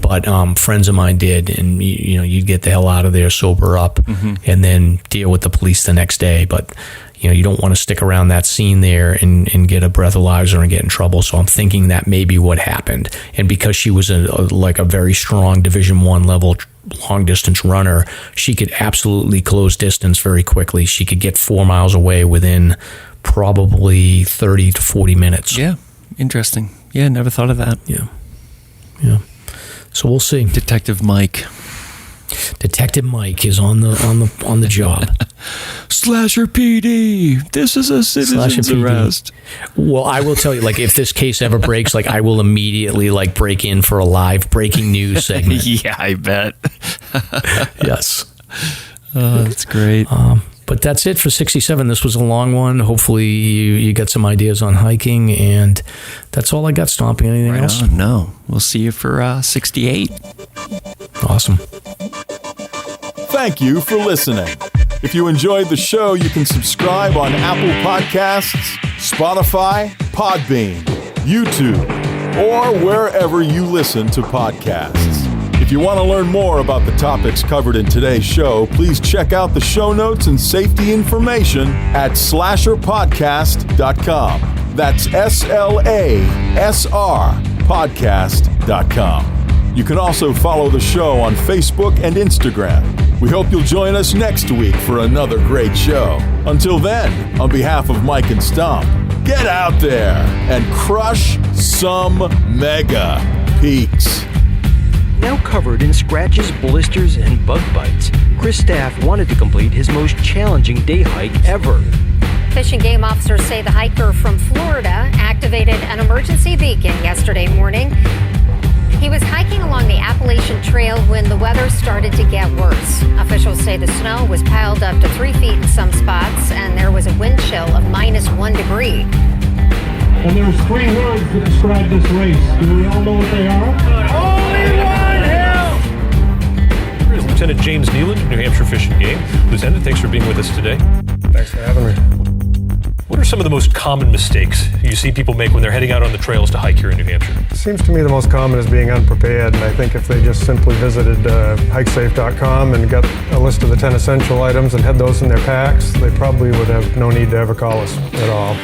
But friends of mine did, and, you'd get the hell out of there, sober up, and then deal with the police the next day. But you don't want to stick around that scene there and get a breathalyzer and get in trouble. So I'm thinking that may be what happened. And because she was a very strong Division I level long distance runner, she could absolutely close distance very quickly. She could get 4 miles away within probably 30 to 40 minutes. Yeah, interesting. Yeah, never thought of that. Yeah. So we'll see. Detective Mike. Detective Mike is on the job. Slasher PD, this is a citizen's arrest. Well, I will tell you, like, if this case ever breaks, like, I will immediately, like, break in for a live breaking news segment. Yeah, I bet. Yes. Oh, that's great. But that's it for 67. This was a long one. Hopefully you got some ideas on hiking, and that's all I got, Stomping. Anything else? No. We'll see you for 68. Awesome. Thank you for listening. If you enjoyed the show, you can subscribe on Apple Podcasts, Spotify, Podbean, YouTube, or wherever you listen to podcasts. If you want to learn more about the topics covered in today's show, please check out the show notes and safety information at slasherpodcast.com. That's SLASR podcast.com. You can also follow the show on Facebook and Instagram. We hope you'll join us next week for another great show. Until then, on behalf of Mike and Stomp, get out there and crush some mega peaks. Now covered in scratches, blisters, and bug bites, Chris Staff wanted to complete his most challenging day hike ever. Fish and Game officers say the hiker from Florida activated an emergency beacon yesterday morning. He was hiking along the Appalachian Trail when the weather started to get worse. Officials say the snow was piled up to 3 feet in some spots, and there was a wind chill of -1 degree. And there's 3 words that describe this race. Do we all know what they are? Only one hill! Lieutenant James Nealon, New Hampshire Fish and Game. Lieutenant, thanks for being with us today. Thanks for having me. What are some of the most common mistakes you see people make when they're heading out on the trails to hike here in New Hampshire? It seems to me the most common is being unprepared, and I think if they just simply visited hikesafe.com and got a list of the 10 essential items and had those in their packs, they probably would have no need to ever call us at all.